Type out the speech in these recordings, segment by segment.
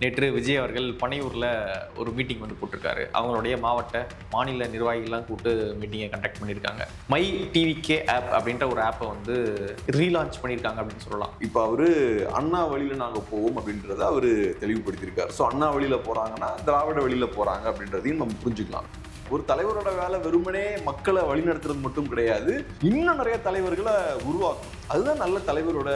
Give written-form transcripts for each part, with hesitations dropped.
நேற்று விஜய் அவர்கள் பனையூரில் ஒரு மீட்டிங் வந்து போட்டிருக்காரு. அவங்களுடைய மாவட்ட மாநில நிர்வாகிகள்லாம் கூப்பிட்டு மீட்டிங்கை கண்டக்ட் பண்ணியிருக்காங்க. மை டிவிகே ஆப் அப்படின்ற ஒரு ஆப்பை வந்து ரீலான்ச் பண்ணியிருக்காங்க அப்படின்னு சொல்லலாம். இப்போ அவரு அண்ணா வழியில் நாங்கள் போவோம் அப்படின்றத அவர் தெளிவுபடுத்தியிருக்காரு. ஸோ அண்ணா வழியில் போகிறாங்கன்னா திராவிட வழியில் போகிறாங்க அப்படின்றதையும் நம்ம புரிஞ்சுக்கலாம். ஒரு தலைவரோட வேலை வெறுமனே மக்களை வழிநடத்துறது மட்டும் கிடையாது, இன்னும் நிறைய தலைவர்களை உருவாக்கும். அதுதான் நல்ல தலைவரோட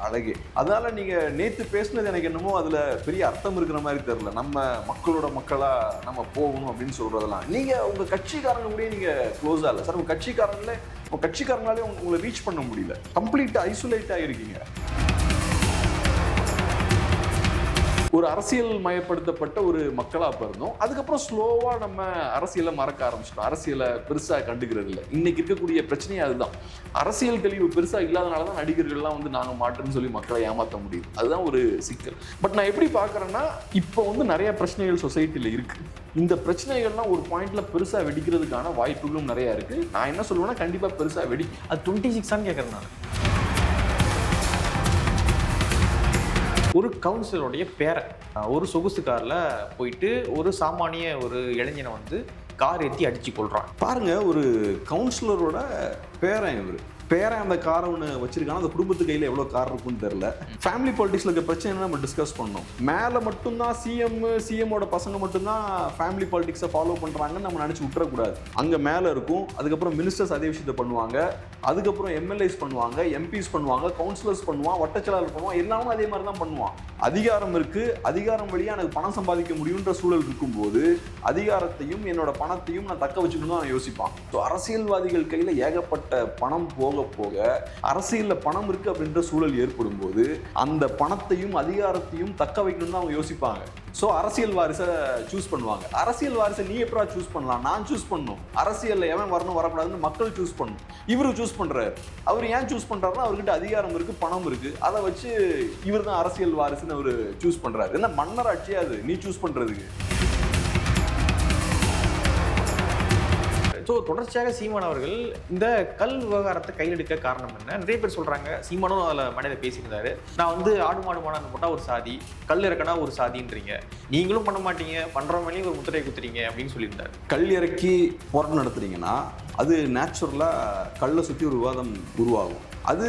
அழகே. அதனால நீங்க நேத்து பேசுனது எனக்கு என்னமோ அதுல பெரிய அர்த்தம் இருக்கிற மாதிரி தெரியல. நம்ம மக்களோட மக்களா நம்ம போகணும் அப்படின்னு சொல்றதெல்லாம் நீங்க உங்க கட்சிக்காரங்க கூட நீங்க க்ளோஸா இல்லை சார். உங்க கட்சிக்காரங்களாலே உங்களை ரீச் பண்ண முடியல. கம்ப்ளீட்டா ஐசோலேட் ஆகிருக்கீங்க. ஒரு அரசியல் மயப்படுத்தப்பட்ட ஒரு மக்களா இருந்தோம். அதுக்கப்புறம் ஸ்லோவா நம்ம அரசியலை மறக்க ஆரம்பிச்சிட்டோம். அரசியலை பெருசா கண்டுக்கிறது இல்லை. இன்னைக்கு இருக்கக்கூடிய பிரச்சனையே அதுதான். அரசியல் தெளிவு பெருசா இல்லாதனாலதான் நடிகர்கள்லாம் வந்து நாங்க மாட்டோம்னு சொல்லி மக்களை ஏமாற்ற முடியுது. அதுதான் ஒரு சிக்கல். பட் நான் எப்படி பாக்குறேன்னா, இப்போ வந்து நிறைய பிரச்சனைகள் சொசைட்டில இருக்கு. இந்த பிரச்சனைகள்லாம் ஒரு பாயிண்ட்ல பெருசா வெடிக்கிறதுக்கான வாய்ப்புகளும் நிறைய இருக்கு. நான் என்ன சொல்லுவேன்னா, கண்டிப்பா பெருசா வெடிக்கும். அது 26 கேட்கறேன் நான். ஒரு கவுன்சிலருடைய பேரை ஒரு சொகுசு காரில் போயிட்டு ஒரு சாமானிய ஒரு இளைஞனை வந்து கார் ஏற்றி அடிச்சு கொள்றான். பாருங்க, ஒரு கவுன்சிலரோட பேரன் இவர். பேரன் அந்த காரை ஒன்று வச்சிருக்காங்க. அந்த குடும்பத்து கையில் எவ்வளோ கார் இருக்குன்னு தெரியல. ஃபேமிலி பாலிட்டிக்ஸில் இருக்க பிரச்சனை நம்ம டிஸ்கஸ் பண்ணோம். மேலே மட்டும்தான் சிஎம்மோட பசங்க மட்டும்தான் ஃபேமிலி பாலிட்டிக்ஸை ஃபாலோ பண்ணுறாங்கன்னு நம்ம நினச்சி விட்டுறக்கூடாது. அங்கே மேலே இருக்கும். அதுக்கப்புறம் மினிஸ்டர்ஸ் அதே விஷயத்தை பண்ணுவாங்க. அதுக்கப்புறம் எம்எல்ஏஸ் பண்ணுவாங்க, எம்பிஸ் பண்ணுவாங்க, கவுன்சிலர்ஸ் பண்ணுவான், வட்டச்செயலாளர் பண்ணுவான். எல்லாமே அதே மாதிரி தான் பண்ணுவான். அதிகாரம் இருக்கு. அதிகாரம் வழியாக எனக்கு பணம் சம்பாதிக்க முடியுன்ற சூழல் இருக்கும்போது அதிகாரத்தையும் என்னோட பணத்தையும் நான் தக்க வச்சுக்கணும் தான் யோசிப்பான். ஸோ அரசியல்வாதிகள் கையில் ஏகப்பட்ட பணம் போக அரசியல்ல பணம் இருக்கு அப்படின்ற சூழல் ஏற்படும் போது அந்த பணத்தையும் அதிகாரத்தையும் தக்க வைக்கணும் தான் அவங்க யோசிப்பாங்க. சோ அரசியல் வாரிசை சூஸ் பண்ணுவாங்க. அரசியல் வாரிசை நீ எப்படா சூஸ் பண்ணலாம்? நான் சூஸ் பண்ணணும். அரசியல்ல எவன் வரணும் வரக்கூடாதுன்னு மக்கள் சூஸ் பண்ணணும். இவரு சூஸ் பண்றாரு. அவர் ஏன் சூஸ் பண்றாருன்னா, அவர்கிட்ட அதிகாரம் இருக்கு, பணம் இருக்கு. அதை வச்சு இவர் தான் அரசியல் வாரிசுன்னு அவரு சூஸ் பண்றாரு. என்ன மன்னர் ஆட்சியா அது நீ சூஸ் பண்றதுக்கு? ஸோ தொடர்ச்சியாக சீமான் அவர்கள் இந்த கல் விவகாரத்தை கையில் எடுக்க காரணம் என்ன? நிறைய பேர் சொல்றாங்க, சீமானும் அதில் மனித பேசியிருந்தாரு, நான் வந்து ஆடு மாடு மாடான்னு போட்டால் ஒரு சாதி, கல் இறக்கினா ஒரு சாதின்றீங்க, நீங்களும் பண்ண மாட்டீங்க, பண்றவங்களையும் ஒரு முத்திரையை குத்துறீங்க அப்படின்னு சொல்லியிருந்தாரு. கல் இறக்கி போராட்டம் நடத்துறீங்கன்னா அது நேச்சுரலாக கல்லை சுற்றி ஒரு விவாதம் உருவாகும். அது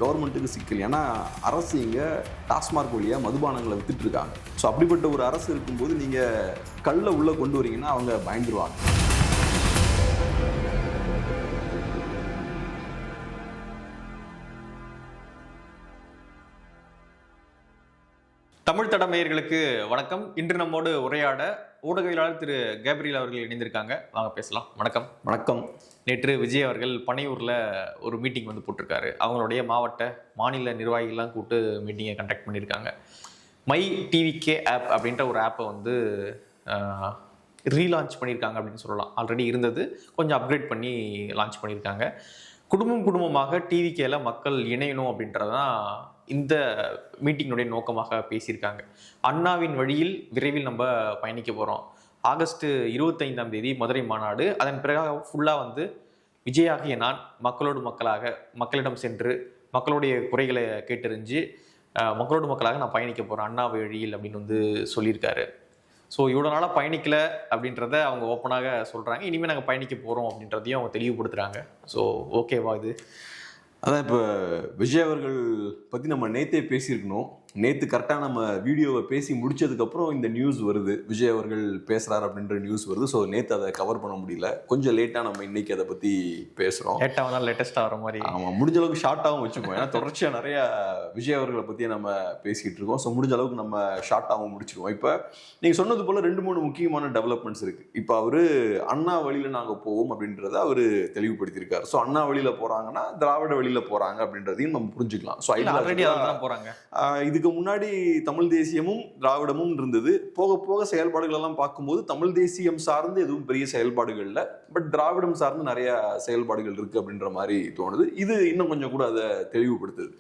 கவர்மெண்ட்டுக்கு சிக்கல். ஏன்னா அரசு இங்கே டாஸ்மார்க் வழியாக மதுபானங்களை வித்துட்டு இருக்காங்க. ஸோ அப்படிப்பட்ட ஒரு அரசு இருக்கும்போது நீங்கள் கல்லை உள்ளே கொண்டு வரீங்கன்னா அவங்க பயந்துருவாங்க. தமிழ் தடம் நேயர்களுக்கு வணக்கம். இன்று நம்மோடு உரையாட ஊடகவியலாளர் திரு கேப்ரியல் அவர்கள் இணைந்திருக்காங்க. வாங்க பேசலாம். வணக்கம். வணக்கம். நேற்று விஜய் அவர்கள் பனையூரில் ஒரு மீட்டிங் வந்து போட்டிருக்காரு. அவங்களுடைய மாவட்ட மாநில நிர்வாகிகள்லாம் கூப்பிட்டு மீட்டிங்கை கண்டக்ட் பண்ணியிருக்காங்க. மை டிவிகே ஆப் அப்படின்ற ஒரு ஆப்பை வந்து ரீலான்ச் பண்ணியிருக்காங்க அப்படின்னு சொல்லலாம். ஆல்ரெடி இருந்தது, கொஞ்சம் அப்கிரேட் பண்ணி லான்ச் பண்ணியிருக்காங்க. குடும்பமாக டிவிகேல மக்கள் இணையணும் அப்படின்றதான் இந்த மீட்டிங்கினுடைய நோக்கமாக பேசியிருக்காங்க. அண்ணாவின் வழியில் விரைவில் நம்ம பயணிக்க போகிறோம். ஆகஸ்ட் 25 மதுரை மாநாடு. அதன் பிறகு ஃபுல்லாக வந்து விஜயாகிய நான் மக்களோடு மக்களாக மக்களிடம் சென்று மக்களுடைய குறைகளை கேட்டறிஞ்சு மக்களோடு மக்களாக நான் பயணிக்க போகிறேன் அண்ணா வழியில் அப்படின்னு வந்து சொல்லியிருக்காரு. ஸோ இவ்வளோ நாளாக பயணிக்கல அப்படின்றத அவங்க ஓப்பனாக சொல்கிறாங்க. இனிமேல் நாங்கள் பயணிக்க போகிறோம் அப்படின்றதையும் அவங்க தெளிவுபடுத்துகிறாங்க. ஸோ ஓகேவா இது? அதான் இப்போ விஜய் அவர்கள் பற்றி நம்ம நேற்றே பேசியிருக்கணும். நேற்று கரெக்டாக நம்ம வீடியோவை பேசி முடிச்சதுக்கப்புறம் இந்த நியூஸ் வருது, விஜய் அவர்கள் பேசுகிறார் அப்படின்ற நியூஸ் வருது. ஸோ நேற்று அதை கவர் பண்ண முடியல. கொஞ்சம் லேட்டாக நம்ம இன்னைக்கு அதை பற்றி பேசுகிறோம். லேட்டாக வந்தால் லேட்டஸ்ட்டாக வர மாதிரி. ஆமாம், முடிஞ்ச அளவுக்கு ஷார்ட்டாகவும் வச்சுக்கோம். ஏன்னா தொடர்ச்சியாக நிறையா விஜய் அவர்களை பற்றியே நம்ம பேசிக்கிட்டு இருக்கோம். ஸோ முடிஞ்ச அளவுக்கு நம்ம ஷார்ட்டாகவும் முடிச்சிருவோம். இப்போ நீங்கள் சொன்னது போல் 2-3 முக்கியமான டெவலப்மெண்ட்ஸ் இருக்குது. இப்போ அவர் அண்ணா வழியில் நாங்கள் போவோம் அப்படின்றத அவர் தெளிவுபடுத்தியிருக்காரு. ஸோ அண்ணா வழியில் போகிறாங்கன்னா திராவிட வழியில் போகிறாங்க அப்படின்றதையும் நம்ம புரிஞ்சுக்கலாம். ஸோ ஆல்ரெடி தான் போகிறாங்க. இதுக்கு முன்னாடி தமிழ் தேசியமும் திராவிடமும் இருந்தது. போக போக செயல்பாடுகள் எல்லாம் பார்க்கும்போது தமிழ் தேசியம் சார்ந்து எதுவும் பெரிய செயல்பாடுகள் இல்லை, பட் திராவிடம் சார்ந்து நிறைய செயல்பாடுகள் இருக்கு அப்படின்ற மாதிரி தோணுது. இது இன்னும் கொஞ்சம் கூட அதை தெளிவுபடுத்துது.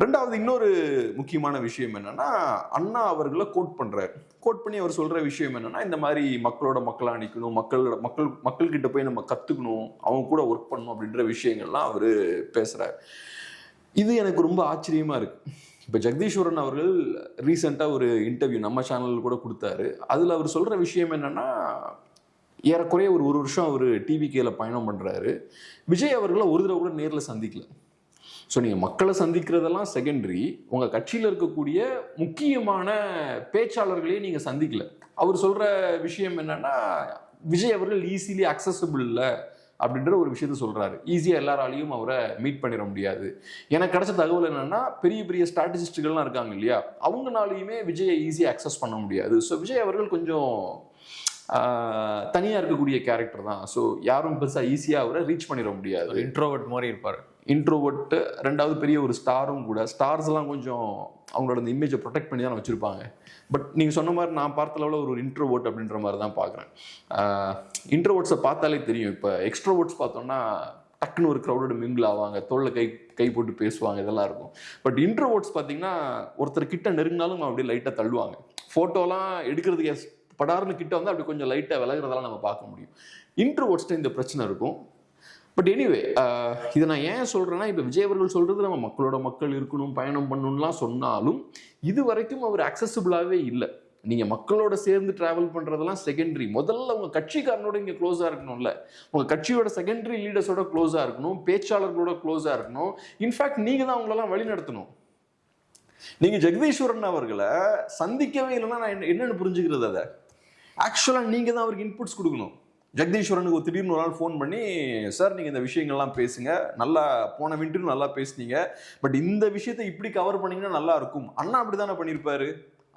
ரெண்டாவது இன்னொரு முக்கியமான விஷயம் என்னன்னா, அண்ணா அவர்களை கோட் பண்ணி அவர் சொல்ற விஷயம் என்னன்னா, இந்த மாதிரி மக்களோட மக்களா நிற்கணும், மக்கள்கிட்ட போய் நம்ம கத்துக்கணும், அவங்க கூட ஒர்க் பண்ணணும் அப்படின்ற விஷயங்கள்லாம் அவரு பேசுறாரு. இது எனக்கு ரொம்ப ஆச்சரியமா இருக்கு. இப்போ ஜெகதீஸ்வரன் அவர்கள் ரீசெண்டாக ஒரு இன்டர்வியூ நம்ம சேனலில் கூட கொடுத்தாரு. அதில் அவர் சொல்கிற விஷயம் என்னென்னா, ஏறக்குறைய ஒரு வருஷம் அவர் டிவிகேல பயணம் பண்ணுறாரு. விஜய் அவர்களை ஒரு தடவை கூட நேரில் சந்திக்கல. ஸோ நீங்கள் மக்களை சந்திக்கிறதெல்லாம் செகண்டரி, உங்கள் கட்சியில் இருக்கக்கூடிய முக்கியமான பேச்சாளர்களையும் நீங்கள் சந்திக்கல. அவர் சொல்கிற விஷயம் என்னென்னா, விஜய் அவர்கள் ஈஸிலி அக்சசபிள் இல்லை அப்படின்ற ஒரு விஷயத்த சொல்கிறாரு. ஈஸியாக எல்லாராலையும் அவரை மீட் பண்ணிட முடியாது. எனக்கு கிடைச்ச தகவல் என்னென்னா, பெரிய பெரிய ஸ்ட்ராட்டஜிஸ்டுகள்லாம் இருக்காங்க இல்லையா, அவங்களாலையுமே விஜயை ஈஸியாக அக்சஸ் பண்ண முடியாது. ஸோ விஜய் அவர்கள் கொஞ்சம் தனியாக இருக்கக்கூடிய கேரக்டர் தான். ஸோ யாரும் பெருசாக ஈஸியாக அவரை ரீச் பண்ணிட முடியாது. இன்ட்ரோவர்ட் மாதிரி இருப்பார். இன்ட்ரோவர்ட்டு, ரெண்டாவது பெரிய ஒரு ஸ்டாரும் கூட. ஸ்டார்ஸ்லாம் கொஞ்சம் அவங்களோட அந்த இமேஜை ப்ரொடெக்ட் பண்ணி தான் வச்சுருப்பாங்க. பட் நீங்கள் சொன்ன மாதிரி நான் பார்த்த லெவலில் ஒரு இன்ட்ரோவர்ட் அப்படின்ற மாதிரி தான் பார்க்குறேன். இன்ட்ரோவர்ட்ஸை பார்த்தாலே தெரியும். இப்போ எக்ஸ்ட்ரோவர்ட்ஸ் பார்த்தோம்னா டக்குன்னு ஒரு க்ரௌடோட மிங்கிள் ஆவாங்க, தோளில் கை போட்டு பேசுவாங்க, இதெல்லாம் இருக்கும். பட் இன்ட்ரோவர்ட்ஸ் பார்த்தீங்கன்னா ஒருத்தர் கிட்ட நெருங்கினாலும் அப்படியே லைட்டாக தள்ளுவாங்க. ஃபோட்டோலாம் எடுக்கிறதுக்கு படார்னு கிட்ட வந்து அப்படி கொஞ்சம் லைட்டாக விலகிறதெல்லாம் நம்ம பார்க்க முடியும். இன்ட்ரோவர்ட்ஸ்ட்டு இந்த பிரச்சனை இருக்கும். பட் எனிவே, இதை நான் ஏன் சொல்கிறேன்னா, இப்போ விஜய் அவர்கள் சொல்கிறது நம்ம மக்களோட மக்கள் இருக்கணும், பயணம் பண்ணணும்லாம் சொன்னாலும் இது வரைக்கும் அவர் அக்சசிபிளாகவே இல்லை. நீங்கள் மக்களோட சேர்ந்து ட்ராவல் பண்ணுறதெல்லாம் செகண்டரி. முதல்ல உங்கள் கட்சிக்காரனோட இங்கே க்ளோஸாக இருக்கணும்ல, உங்கள் கட்சியோட செகண்டரி லீடர்ஸோட க்ளோஸாக இருக்கணும், பேச்சாளர்களோட க்ளோஸாக இருக்கணும். இன்ஃபேக்ட் நீங்கள் தான் அவங்களெல்லாம் வழி நடத்தணும். நீங்கள் ஜெகதீஸ்வரன் அவர்களை சந்திக்கவே இல்லைன்னா நான் என்னென்னு புரிஞ்சுக்கிறது? அதை ஆக்சுவலாக நீங்கள் தான் அவருக்கு இன்புட்ஸ் கொடுக்கணும். ஜெகதீஸ்வரனுக்கு திடீர்னு ஒரு நாள் ஃபோன் பண்ணி, சார் நீங்கள் இந்த விஷயங்கள்லாம் பேசுங்க, நல்லா போன மினிட்டும் நல்லா பேசுனீங்க, பட் இந்த விஷயத்தை இப்படி கவர் பண்ணீங்கன்னா நல்லா இருக்கும். அண்ணா அப்படி தானே பண்ணியிருப்பாரு.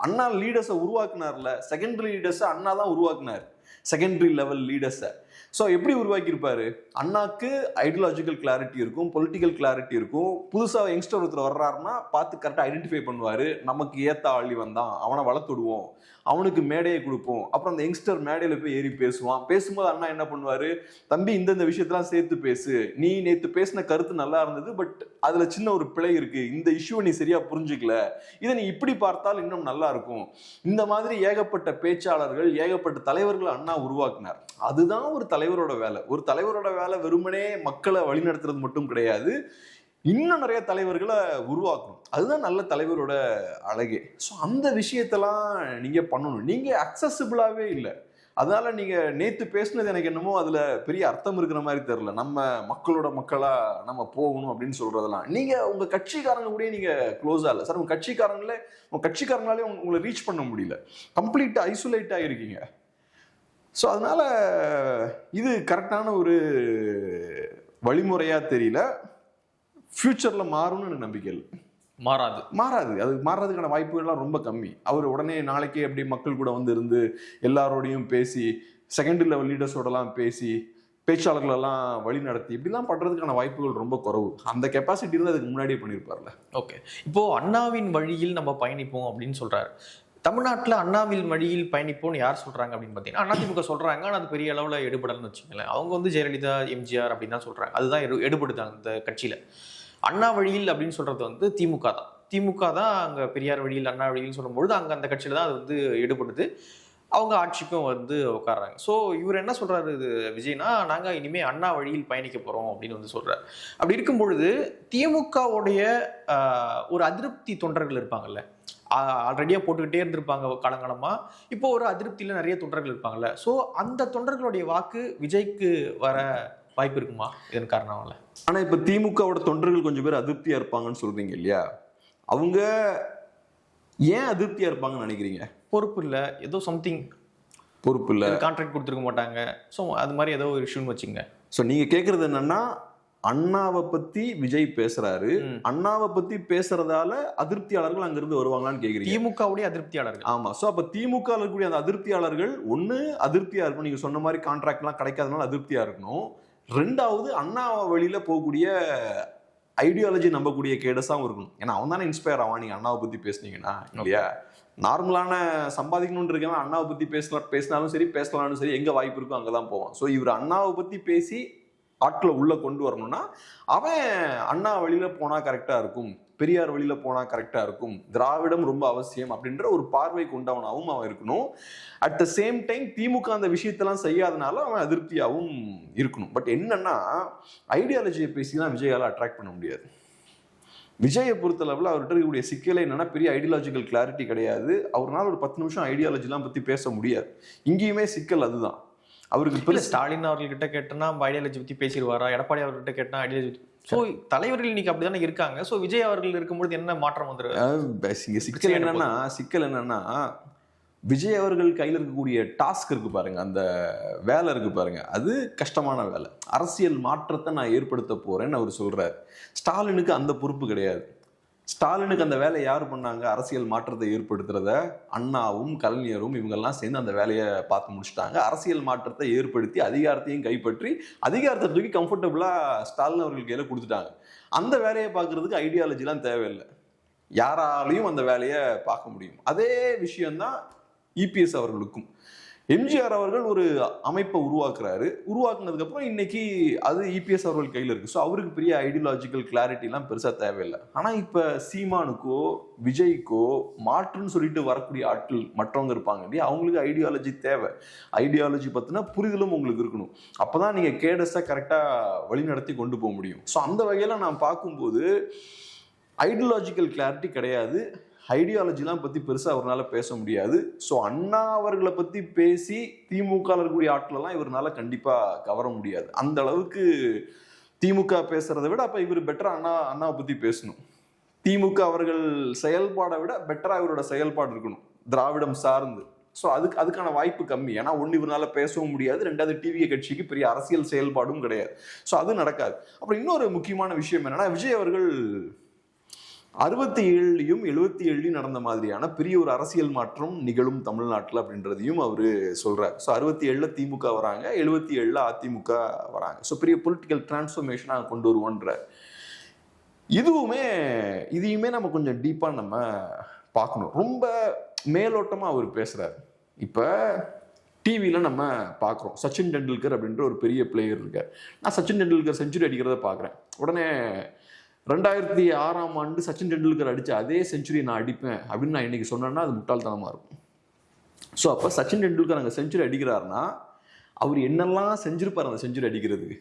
அண்ணா லீடர்ஸை உருவாக்குனார்ல, செகண்டரி லீடர்ஸை அண்ணா தான் உருவாக்குனார், செகண்டரி லெவல் லீடர்ஸை. ஸோ எப்படி உருவாக்கியிருப்பாரு? அண்ணாக்கு ஐடியாலஜிக்கல் கிளாரிட்டி இருக்கும், பொலிட்டிக்கல் கிளாரிட்டி இருக்கும். புதுசாக யங்ஸ்டர் ஒருத்தர் வர்றாருன்னா பார்த்து கரெக்டாக ஐடென்டிஃபை பண்ணுவார். நமக்கு ஏற்ற ஆளி வந்தான், அவனை வளர்த்துடுவோம், அவனுக்கு மேடையை கொடுப்போம். அப்புறம் அந்த யங்ஸ்டர் மேடையில் போய் ஏறி பேசுவான். பேசும்போது அண்ணா என்ன பண்ணுவார், தம்பி இந்த விஷயத்தெல்லாம் சேர்த்து பேசு, நீ நேற்று பேசின கருத்து நல்லா இருந்தது, பட் அதில் சின்ன ஒரு பிழை இருக்குது, இந்த இஷ்யூவை நீ சரியாக புரிஞ்சுக்கல, இதை நீ இப்படி பார்த்தால் இன்னும் நல்லா இருக்கும். இந்த மாதிரி ஏகப்பட்ட பேச்சாளர்கள், ஏகப்பட்ட தலைவர்கள் அண்ணா உருவாக்குனார். அதுதான் ஒரு தலைவரோட வேலை. ஒரு தலைவரோட வேலை வெறுமனே மக்களை வழிநடத்துறது மட்டும் கிடையாது, இன்னும் நிறைய தலைவர்களை உருவாக்கணும். அதுதான் நல்ல தலைவரோட அழகே. ஸோ அந்த விஷயத்தெல்லாம் நீங்கள் பண்ணணும். நீங்கள் அக்சசிபிளாகவே இல்லை. அதனால நீங்கள் நேற்று பேசுனது எனக்கு என்னமோ அதில் பெரிய அர்த்தம் இருக்கிற மாதிரி தெரில. நம்ம மக்களோட மக்களாக நம்ம போகணும் அப்படின்னு சொல்கிறதெல்லாம் நீங்கள் உங்கள் கட்சிக்காரங்க கூட நீங்கள் க்ளோஸாக இல்லை சார். உங்கள் கட்சிக்காரங்களாலே உங்களை ரீச் பண்ண முடியல, கம்ப்ளீட்டாக ஐசோலேட்டாக இருக்கீங்க. ஸோ அதனால் இது கரெக்டான ஒரு வழிமுறையாக தெரியல. ஃப்யூச்சரில் மாறும்னு எனக்கு நம்பிக்கை இல்லை. மாறாது. அது மாறுறதுக்கான வாய்ப்புகள்லாம் ரொம்ப கம்மி. அவர் உடனே நாளைக்கே அப்படி மக்கள் கூட வந்து இருந்து எல்லாரோடையும் பேசி, செகண்டரி லெவல் லீடர்ஸோடலாம் பேசி, பேச்சாளர்களெல்லாம் வழி நடத்தி இப்படிலாம் பண்ணுறதுக்கான வாய்ப்புகள் ரொம்ப குறைவு. அந்த கெப்பாசிட்டி இருந்து அதுக்கு முன்னாடியே பண்ணியிருப்பார்ல. ஓகே, இப்போது அண்ணாவின் வழியில் நம்ம பயணிப்போம் அப்படின்னு சொல்கிறாரு. தமிழ்நாட்டில் அண்ணாவில் வழியில் பயணிப்போம்னு யார் சொல்கிறாங்க அப்படின்னு பார்த்தீங்கன்னா அதிமுக சொல்கிறாங்க. ஆனால் அது பெரிய அளவில் எடுபடலன்னு வச்சுக்கோங்களேன். அவங்க வந்து ஜெயலலிதா, எம்ஜிஆர் அப்படின்னு தான் சொல்கிறாங்க. அதுதான் எடுபடுது அந்த கட்சியில். அண்ணா வழியில் அப்படின்னு சொல்கிறது வந்து திமுக தான். திமுக தான் அங்கே பெரியார் வழியில் அண்ணா வழியில் சொல்லும்பொழுது அங்கே அந்த கட்சியில் தான் அது வந்து எடுபடுது. அவங்க ஆட்சிக்கும் வந்து உட்காடுறாங்க. ஸோ இவர் என்ன சொல்கிறாரு விஜய்னா, நாங்கள் இனிமேல் அண்ணா வழியில் பயணிக்க போகிறோம் அப்படின்னு வந்து சொல்கிறார். அப்படி இருக்கும் பொழுது திமுகவுடைய ஒரு அதிருப்தி தொண்டர்கள் இருப்பாங்கல்ல, ஆல்ரெடியாக போட்டுக்கிட்டே இருந்திருப்பாங்க காலங்காலமாக. இப்போ ஒரு அதிருப்தியில் நிறைய தொண்டர்கள் இருப்பாங்கல்ல. ஸோ அந்த தொண்டர்களுடைய வாக்கு விஜய்க்கு வர வாய்ப்பு இருக்குமா இதன் காரணம்ல? ஆனால் இப்போ திமுகவோட தொண்டர்கள் கொஞ்சம் பேர் அதிருப்தியாக இருப்பாங்கன்னு சொல்கிறீங்க இல்லையா, அவங்க ஏன் அதிருப்தியாக இருப்பாங்கன்னு நினைக்கிறீங்க? பொறுப்பு இல்லை, ஏதோ சம்திங் பொறுப்பு இல்லை, கான்ட்ராக்ட் கொடுத்துருக்க மாட்டாங்க. ஸோ அது மாதிரி ஏதோ ஒரு இஷ்யூன்னு வச்சுங்க. ஸோ நீங்கள் கேட்குறது என்னன்னா, அண்ணாவை பத்தி விஜய் பேசுறாரு, அண்ணாவை பத்தி பேசுறதால அதிருப்தியாளர்கள் அங்கிருந்து வருவாங்களான்னு கேக்குறீங்க? திமுகவுடைய அதிருப்தியாளர்கள். ஆமா. சோ அப்ப திமுக இருக்கக்கூடிய அந்த அதிருப்தியாளர்கள் ஒண்ணு அதிருப்தியா இருக்கணும், நீங்க சொன்ன மாதிரி கான்ட்ராக்ட் எல்லாம் கிடைக்காதனால அதிருப்தியா இருக்கணும். ரெண்டாவது அண்ணா வழியில போகக்கூடிய ஐடியாலஜி நம்பக்கூடிய கேடஸாவும் இருக்கணும். ஏன்னா அவன் தானே இன்ஸ்பயர் ஆவான் நீங்க அண்ணாவை பத்தி பேசுனீங்கன்னா இல்லையா. நார்மலான சம்பாதிக்கணும்னு இருக்கவன் அண்ணாவை பத்தி பேசினாலும் சரி, பேசலாம்னு சரி, எங்க வாய்ப்பு இருக்கோ அங்கதான் போவான். ஸோ இவர் அண்ணாவை பத்தி பேசி ஆட்களை உள்ள கொண்டு வரணும்னா அவன் அண்ணா வழியில போனா கரெக்டா இருக்கும், பெரியார் வழியில போனா கரெக்டா இருக்கும், திராவிடம் ரொம்ப அவசியம் அப்படின்ற ஒரு பார்வை கொண்டவனாகவும் அவன் இருக்கணும். அட் த சேம் டைம் திமுக அந்த விஷயத்தெல்லாம் செய்யாதனால அவன் அதிருப்தியாகவும் இருக்கணும். பட் என்னன்னா ஐடியாலஜியை பேசிலாம் விஜயால அட்ராக்ட் பண்ண முடியாது. விஜயை பொறுத்தளவில் அவர்கிட்ட இருக்கக்கூடிய சிக்கலே என்னன்னா பெரிய ஐடியாலஜிக்கல் கிளாரிட்டி கிடையாது. அவர்னால ஒரு 10 நிமிஷம் ஐடியாலஜிலாம் பற்றி பேச முடியாது. இங்கேயுமே சிக்கல் அதுதான். அவருக்கு ஸ்டாலின் அவர்கள்கிட்ட கேட்டோம்னா ஐடியாலஜி பற்றி பேசிடுவாரா, எடப்பாடி அவர்கிட்ட கேட்டா ஐடியாலஜி. ஸோ தலைவர்கள் இன்னைக்கு அப்படிதானே இருக்காங்க. ஸோ விஜய் அவர்கள் இருக்கும்போது என்ன மாற்றம் வந்துருக்கு? சிக்கல் என்னன்னா விஜய் அவர்கள் கையில் இருக்கக்கூடிய டாஸ்க் இருக்கு பாருங்க, அந்த வேலை இருக்கு பாருங்க, அது கஷ்டமான வேலை. அரசியல் மாற்றத்தை நான் ஏற்படுத்த போறேன்னு அவர் சொல்றாரு. ஸ்டாலினுக்கு அந்த பொறுப்பு கிடையாது. ஸ்டாலினுக்கு அந்த வேலையை யார் பண்ணாங்க? அரசியல் மாற்றத்தை ஏற்படுத்துறத அண்ணாவும் கலைஞரும் இவங்கெல்லாம் சேர்ந்து அந்த வேலையை பார்த்து முடிச்சுட்டாங்க. அரசியல் மாற்றத்தை ஏற்படுத்தி அதிகாரத்தையும் கைப்பற்றி அதிகாரத்தை தூக்கி கம்ஃபர்டபுளா ஸ்டாலின் அவர்கள் கையில கொடுத்துட்டாங்க. அந்த வேலையை பார்க்கறதுக்கு ஐடியாலஜிலாம் தேவையில்லை. யாராலையும் அந்த வேலையை பார்க்க முடியும். அதே விஷயம்தான் இபிஎஸ் அவர்களுக்கும். எம்ஜிஆர் அவர்கள் ஒரு அமைப்பை உருவாக்குனதுக்கு அப்புறம் இன்னைக்கு அது இபிஎஸ் அவர்கள் கையில் இருக்கு. ஸோ அவருக்கு பெரிய ஐடியாலஜிக்கல் கிளாரிட்டிலாம் பெருசாக தேவையில்லை. ஆனால் இப்போ சீமானுக்கோ விஜய்க்கோ மாற்றுன்னு சொல்லிட்டு வரக்கூடிய ஆட்கள் மற்றவங்க இருப்பாங்க இல்லையா, அவங்களுக்கு ஐடியாலஜி தேவை. ஐடியாலஜி பற்றின புரிதலும் உங்களுக்கு இருக்கணும். அப்போதான் நீங்கள் கேடஸை கரெக்டாக வழிநடத்தி கொண்டு போக முடியும். ஸோ அந்த வகையில் நான் பார்க்கும்போது ஐடியாலஜிக்கல் கிளாரிட்டி கிடையாது. ஐடியாலஜிலாம் பற்றி பெருசாக அவரால் பேச முடியாது. ஸோ அண்ணா அவர்களை பற்றி பேசி திமுக இருக்கக்கூடிய ஆட்களெல்லாம் இவரால் கண்டிப்பாக கவர முடியாது. அந்த அளவுக்கு திமுக பேசுறதை விட அப்போ இவர் பெட்டராக அண்ணாவை பற்றி பேசணும். திமுக அவர்கள் செயல்பாடை விட பெட்டராக இவரோட செயல்பாடு இருக்கணும் திராவிடம் சார்ந்து. ஸோ அதுக்கான வாய்ப்பு கம்மி. ஏன்னா ஒன்று இவரால் பேசவும் முடியாது, ரெண்டாவது டிவிஏ கட்சிக்கு பெரிய அரசியல் செயல்பாடும் கிடையாது. ஸோ அது நடக்காது. அப்புறம் இன்னொரு முக்கியமான விஷயம் என்னன்னா, விஜய் அவர்கள் 67லையும் 77லையும் நடந்த மாதிரியான பெரிய ஒரு அரசியல் மாற்றம் நிகழும் தமிழ்நாட்டில் அப்படின்றதையும் அவர் சொல்றாரு. ஸோ 67ல் திமுக வராங்க, 77ல் அதிமுக வராங்க. ஸோ பெரிய பொலிட்டிக்கல் டிரான்ஸ்ஃபர்மேஷனாக கொண்டு வருவோன்றார். இதையுமே நம்ம கொஞ்சம் டீப்பாக நம்ம பார்க்கணும். ரொம்ப மேலோட்டமாக அவர் பேசுறாரு. இப்போ டிவியில் நம்ம பார்க்குறோம், சச்சின் டெண்டுல்கர் அப்படின்ற ஒரு பெரிய பிளேயர் இருக்கார். நான் சச்சின் டெண்டுல்கர் செஞ்சுரி அடிக்கிறத பார்க்குறேன். உடனே 2006 சச்சின் டெண்டுல்கர் அடித்த அதே செஞ்சுரி நான் அடிப்பேன் அப்படின்னு நான் இன்னைக்கு சொன்னேன்னா அது முட்டாள்தனமாக இருக்கும். ஸோ அப்போ சச்சின் டெண்டுல்கர் அங்கே செஞ்சுரி அடிக்கிறாருன்னா அவர் என்னெல்லாம் செஞ்சுருப்பார் அந்த செஞ்சுரி அடிக்கிறதுக்கு.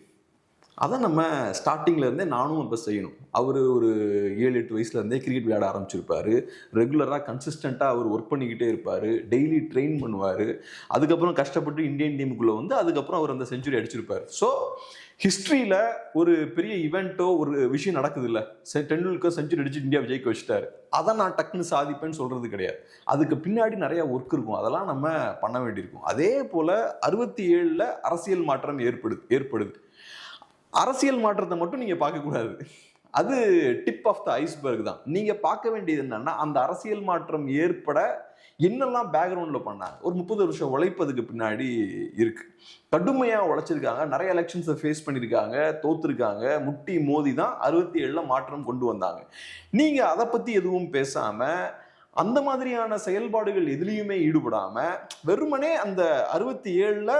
அதை நம்ம ஸ்டார்டிங்கில் இருந்தே நானும் இப்போ செய்யணும். அவர் ஒரு 7-8 வயசுலேருந்தே கிரிக்கெட் விளையாட ஆரம்பிச்சிருப்பார். ரெகுலராக கன்சிஸ்டண்ட்டாக அவர் ஒர்க் பண்ணிக்கிட்டே இருப்பார். டெய்லி ட்ரெயின் பண்ணுவார். அதுக்கப்புறம் கஷ்டப்பட்டு இந்தியன் டீமுக்குள்ளே வந்து அதுக்கப்புறம் அவர் அந்த செஞ்சுரி அடிச்சிருப்பார். ஸோ ஹிஸ்ட்ரியில் ஒரு பெரிய ஈவெண்ட்டோ ஒரு விஷயம் நடக்குது இல்லை, டெண்டுல்கர் செஞ்சுரி அடிச்சு இந்தியா ஜெயிக்க வச்சுட்டாரு, அதை நான் டக்குன்னு சாதிப்பேன்னு சொல்கிறது கிடையாது. அதுக்கு பின்னாடி நிறையா ஒர்க் இருக்கும். அதெல்லாம் நம்ம பண்ண வேண்டியிருக்கும். அதே போல் 67ல் அரசியல் மாற்றம் ஏற்படுது. அரசியல் மாற்றத்தை மட்டும் நீங்கள் பார்க்கக்கூடாது. அது டிப் ஆஃப் த ஐஸ்பர்க் தான். நீங்கள் பார்க்க வேண்டியது என்னன்னா, அந்த அரசியல் மாற்றம் ஏற்பட என்னெல்லாம் பேக்ரவுண்டில் பண்ணாங்க. ஒரு 30 வருஷம் உழைப்பதுக்கு பின்னாடி இருக்கு. கடுமையாக உழைச்சிருக்காங்க, நிறைய எலெக்ஷன்ஸை ஃபேஸ் பண்ணியிருக்காங்க, தோத்துருக்காங்க, முட்டி மோதி தான் 67ல் மாற்றம் கொண்டு வந்தாங்க. நீங்கள் அதை பற்றி எதுவும் பேசாமல், அந்த மாதிரியான செயல்பாடுகள் எதுலேயுமே ஈடுபடாமல் வெறுமனே அந்த 67ல்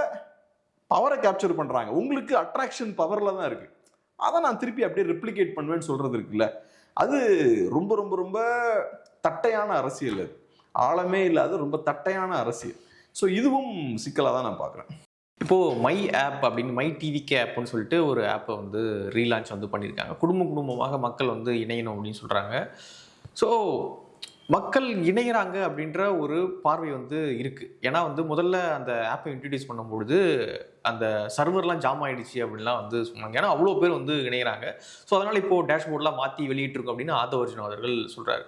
பவரை கேப்சர் பண்ணுறாங்க. உங்களுக்கு அட்ராக்ஷன் பவரில் தான் இருக்குது. அதை நான் திருப்பி அப்படியே ரெப்ளிகேட் பண்ணுவேன்னு சொல்கிறது இருக்குல்ல, அது ரொம்ப ரொம்ப ரொம்ப தட்டையான அரசியல். அது ஆழமே இல்லாத ரொம்ப தட்டையான அரசியல். ஸோ இதுவும் சிக்கலாக தான் நான் பார்க்குறேன். இப்போது மை ஆப் அப்படின்னு மை டிவிகே ஆப்னு சொல்லிட்டு ஒரு ஆப்பை வந்து ரீலான்ச் வந்து பண்ணியிருக்காங்க. குடும்பமாக மக்கள் வந்து இணையணும் அப்படின்னு சொல்கிறாங்க. ஸோ மக்கள் இணைகிறாங்க அப்படின்ற ஒரு பார்வை வந்து இருக்குது. ஏன்னா வந்து முதல்ல அந்த ஆப்பை இன்ட்ரடியூஸ் பண்ணும்பொழுது அந்த சர்வர்லாம் ஜாம் ஆகிடுச்சு அப்படின்லாம் வந்து சொன்னாங்க. ஏன்னா அவ்வளோ பேர் வந்து இணைகிறாங்க. ஸோ அதனால் இப்போது டேஷ்போர்ட்லாம் மாற்றி வெளியிட்டிருக்கோம் அப்படின்னு ஆதவர்ஜன் அவர்கள் சொல்கிறாரு.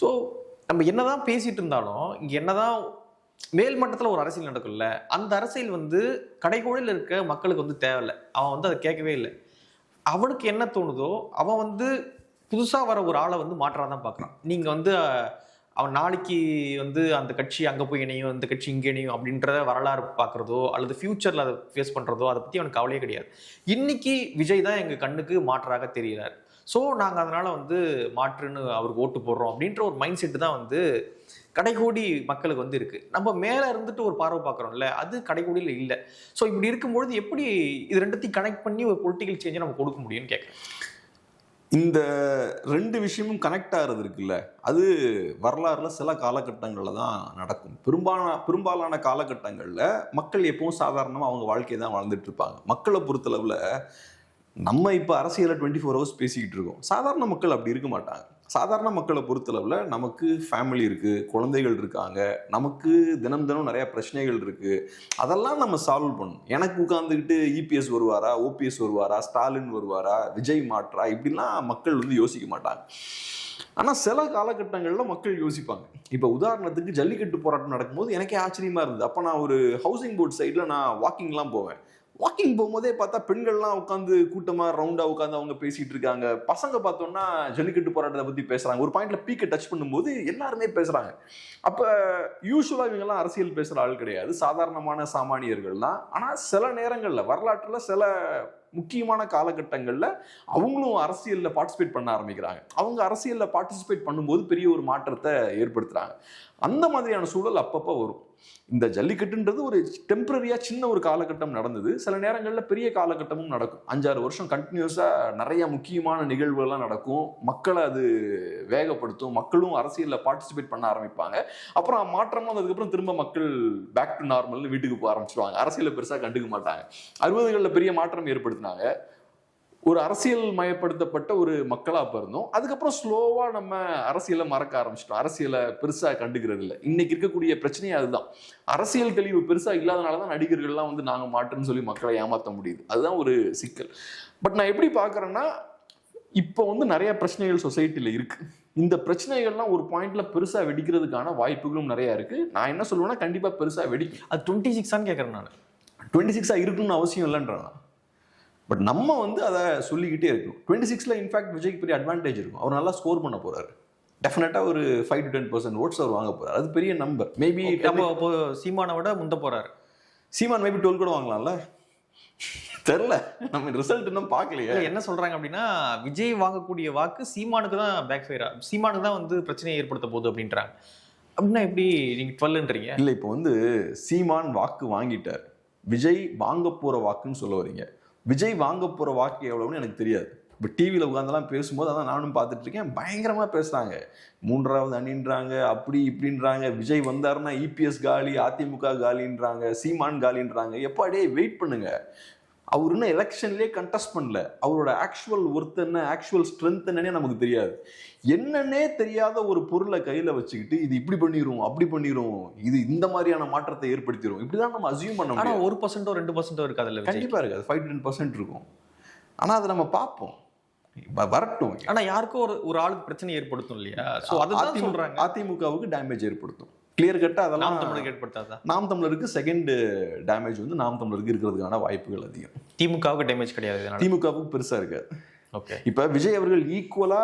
ஸோ நம்ம என்ன தான் பேசிகிட்டு இருந்தாலும் இங்கே என்ன தான் மேல் மட்டத்தில் ஒரு அரசியல் நடக்கும்ல, அந்த அரசியல் வந்து கடைகோடியில் இருக்க மக்களுக்கு வந்து தேவையில்லை. அவன் வந்து அதை கேட்கவே இல்லை. அவனுக்கு என்ன தோணுதோ அவன் வந்து புதுசாக வர ஒரு ஆளை வந்து மாற்றாதான் பார்க்குறான். நீங்கள் வந்து அவன் நாளைக்கு வந்து அந்த கட்சி அங்கே போய் இணையும், இந்த கட்சி இங்கே இணையும் அப்படின்றத வரலாறு பார்க்குறதோ அல்லது ஃப்யூச்சரில் அதை ஃபேஸ் பண்ணுறதோ அதை பற்றி அவனுக்கு கவலையே கிடையாது. இன்னைக்கு விஜய் தான் எங்கள் கண்ணுக்கு மாற்றாக தெரிகிறார். ஸோ நாங்கள் அதனால் வந்து மாற்றுன்னு அவருக்கு ஓட்டு போடுறோம் அப்படின்ற ஒரு மைண்ட் செட்டு தான் வந்து கடைகோடி மக்களுக்கு வந்து இருக்குது. நம்ம மேலே இருந்துட்டு ஒரு பார்வை பார்க்குறோம்ல, அது கடைகோடியில் இல்லை. ஸோ இப்படி இருக்கும்பொழுது எப்படி இது ரெண்டுத்தையும் கனெக்ட் பண்ணி ஒரு பொலிட்டிக்கல் சேஞ்சை நம்ம கொடுக்க முடியும்னு கேட்குறேன். இந்த ரெண்டு விஷயமும் கனெக்ட் ஆகிறது இருக்குல்ல, அது வரலாறுல சில காலகட்டங்களில் தான் நடக்கும். பெரும்பாலான காலகட்டங்களில் மக்கள் எப்பவும் சாதாரணமாக அவங்க வாழ்க்கையை தான் வாழ்ந்துட்டு இருப்பாங்க. மக்களை பொறுத்தளவில் நம்ம இப்போ அரசியலை 24 ஹவர்ஸ் பேசிக்கிட்டு இருக்கோம். சாதாரண மக்கள் அப்படி இருக்க மாட்டாங்க. சாதாரண மக்களை பொறுத்தளவில் நமக்கு ஃபேமிலி இருக்குது, குழந்தைகள் இருக்காங்க, நமக்கு தினம் தினம் நிறையா பிரச்சனைகள் இருக்குது. அதெல்லாம் நம்ம சால்வ் பண்ணணும். எனக்கு உட்காந்துக்கிட்டு இபிஎஸ் வருவாரா, ஓபிஎஸ் வருவாரா, ஸ்டாலின் வருவாரா, விஜய் மாற்றா, இப்படிலாம் மக்கள் வந்து யோசிக்க மாட்டாங்க. ஆனால் சில காலகட்டங்களில் மக்கள் யோசிப்பாங்க. இப்போ உதாரணத்துக்கு ஜல்லிக்கட்டு போராட்டம் நடக்கும்போது எனக்கே ஆச்சரியமாக இருந்தது. அப்போ நான் ஒரு ஹவுசிங் போர்ட் சைடில் நான் வாக்கிங்லாம் போவேன். வாக்கிங் போகும்போதே பார்த்தா பெண்கள்லாம் உட்காந்து கூட்டமாக ரவுண்டாக உட்காந்து அவங்க பேசிகிட்டு இருக்காங்க. பசங்க பார்த்தோன்னா ஜல்லிக்கட்டு போராட்டத்தை பற்றி பேசுகிறாங்க. ஒரு பாயிண்டில் பீக்கை டச் பண்ணும்போது எல்லாருமே பேசுகிறாங்க. அப்போ யூஸ்வலாக இவங்கெல்லாம் அரசியல் பேசுகிற ஆள் கிடையாது, சாதாரணமான சாமானியர்கள் தான். ஆனால் சில நேரங்களில் வரலாற்றில் சில முக்கியமான காலகட்டங்களில் அவங்களும் அரசியலில் பார்ட்டிசிபேட் பண்ண ஆரம்பிக்கிறாங்க. அவங்க அரசியலில் பார்ட்டிசிபேட் பண்ணும்போது பெரிய ஒரு மாற்றத்தை ஏற்படுத்துகிறாங்க. அந்த மாதிரியான சூழல் அப்பப்போ வரும். இந்த ஜல்லிக்கட்டுன்றது ஒரு டெம்பரரியாக சின்ன ஒரு காலகட்டம் நடந்தது. சில நேரங்களில் பெரிய காலகட்டமும் நடக்கும். 5-6 வருஷம் கண்டினியூஸாக நிறைய முக்கியமான நிகழ்வுகள்லாம் நடக்கும். மக்களை அது வேகப்படுத்தும். மக்களும் அரசியலில் பார்ட்டிசிபேட் பண்ண ஆரம்பிப்பாங்க. அப்புறம் மாற்றமாக வந்ததுக்கப்புறம் திரும்ப மக்கள் பேக் டு நார்மல்னு வீட்டுக்கு போக ஆரம்பிச்சிடுவாங்க. அரசியலை பெருசாக கண்டுக்க மாட்டாங்க. 60களில் பெரிய மாற்றம் ஏற்படுத்தினாங்க. ஒரு அரசியல் மயப்படுத்தப்பட்ட ஒரு மக்களாக அப்போ இருந்தோம். அதுக்கப்புறம் ஸ்லோவாக நம்ம அரசியலை மறக்க ஆரம்பிச்சிட்டோம். அரசியலை பெருசாக கண்டுக்கிறது இல்லை. இன்னைக்கு இருக்கக்கூடிய பிரச்சனையே அதுதான். அரசியல் தெளிவு பெருசாக இல்லாதனால தான் நடிகர்கள்லாம் வந்து நாங்கள் மாற்றுன்னு சொல்லி மக்களை ஏமாற்ற முடியுது. அதுதான் ஒரு சிக்கல். பட் நான் எப்படி பார்க்குறேன்னா, இப்போ வந்து நிறைய பிரச்சனைகள் சொசைட்டியில் இருக்குது. இந்த பிரச்சனைகள்லாம் ஒரு பாயிண்ட்ல பெருசாக வெடிக்கிறதுக்கான வாய்ப்புகளும் நிறையா இருக்குது. நான் என்ன சொல்லுவேன்னா, கண்டிப்பாக பெருசாக வெடிக்கும். அது 26 கேட்குறேன் நான். 26 இருக்குன்னு அவசியம் இல்லைன்றான். பட் நம்ம வந்து அதை சொல்லிக்கிட்டே இருக்கணும். 26ல் இன்ஃபேக்ட் விஜய்க்கு பெரிய அட்வான்டேஜ் இருக்கும். அவர் நல்லா ஸ்கோர் பண்ண போறாரு. டெஃபினட்டாக ஒரு 5 to 10% ஓட்ஸ் அவர் வாங்க போறாரு. அது பெரிய நம்பர். மேபி அப்போ சீமானை விட முந்த போறாரு. சீமான் மேபி 12 கூட வாங்கலாம்ல, தெரியல. நம்ம ரிசல்ட் இன்னும் பார்க்கலையே. என்ன சொல்றாங்க அப்படின்னா, விஜய் வாங்கக்கூடிய வாக்கு சீமானுக்கு தான் பேக் ஃபயரா, சீமானுக்கு தான் வந்து பிரச்சனையை ஏற்படுத்த போகுது அப்படின்றாங்க. அப்படின்னா எப்படி நீங்க 12ன்றீங்க? இல்லை, இப்போ வந்து சீமான் வாக்கு வாங்கிட்டார், விஜய் வாங்க போற வாக்குன்னு சொல்ல வரீங்க. விஜய் வாங்க போகிற வாக்கு எவ்வளோன்னு எனக்கு தெரியாது. இப்போ டிவியில் உட்காந்தெல்லாம் பேசும்போது அதான் நானும் பார்த்துட்டு இருக்கேன். பயங்கரமாக பேசுகிறாங்க. 3வது அணின்றாங்க, அப்படி இப்படின்றாங்க. விஜய் வந்தாருன்னா இபிஎஸ் காலி, அதிமுக காலின்றாங்க, சீமான் காலின்றாங்க. எப்பாடே வெயிட் பண்ணுங்க. அவர் இன்னும் எலெக்ஷன்லேயே கண்டெஸ்ட் பண்ணல. அவரோட ஆக்சுவல் ஒர்த் என்ன, ஆக்சுவல் ஸ்ட்ரென்த் என்னன்னே நமக்கு தெரியாது. என்னன்னே தெரியாத ஒரு பொருளை கையில் வச்சுக்கிட்டு இது இப்படி பண்ணிடும், அப்படி பண்ணிடும், இது இந்த மாதிரியான மாற்றத்தை ஏற்படுத்திடும், இப்படிதான் நம்ம அசியூம் பண்ண முடியும். ஆனால் 1% 2% இருக்காது இல்லை? கண்டிப்பாக இருக்காது. 5 to 10% இருக்கும். ஆனால் அதை நம்ம பார்ப்போம், வரட்டும். ஆனால் யாருக்கும் ஒரு ஆளுக்கு பிரச்சனை ஏற்படுத்தும் இல்லையா? ஸோ அதுதான் சொல்றாங்க. அதிமுகவுக்கு டேமேஜ் ஏற்படுத்தும். கிளியர் கட்டா அதெல்லாம் நாம் தமிழருக்கு ஏற்படுத்தாதா? நாம் தமிழருக்கு செகண்ட் டேமேஜ் வந்து நாம் தமிழருக்கு இருக்கிறதுக்கான வாய்ப்புகள் அதிகம். திமுகவுக்கு டேமேஜ் கிடையாது. திமுகவுக்கு பெருசா இருக்காது. ஓகே. இப்ப விஜய் அவர்கள் ஈக்குவலா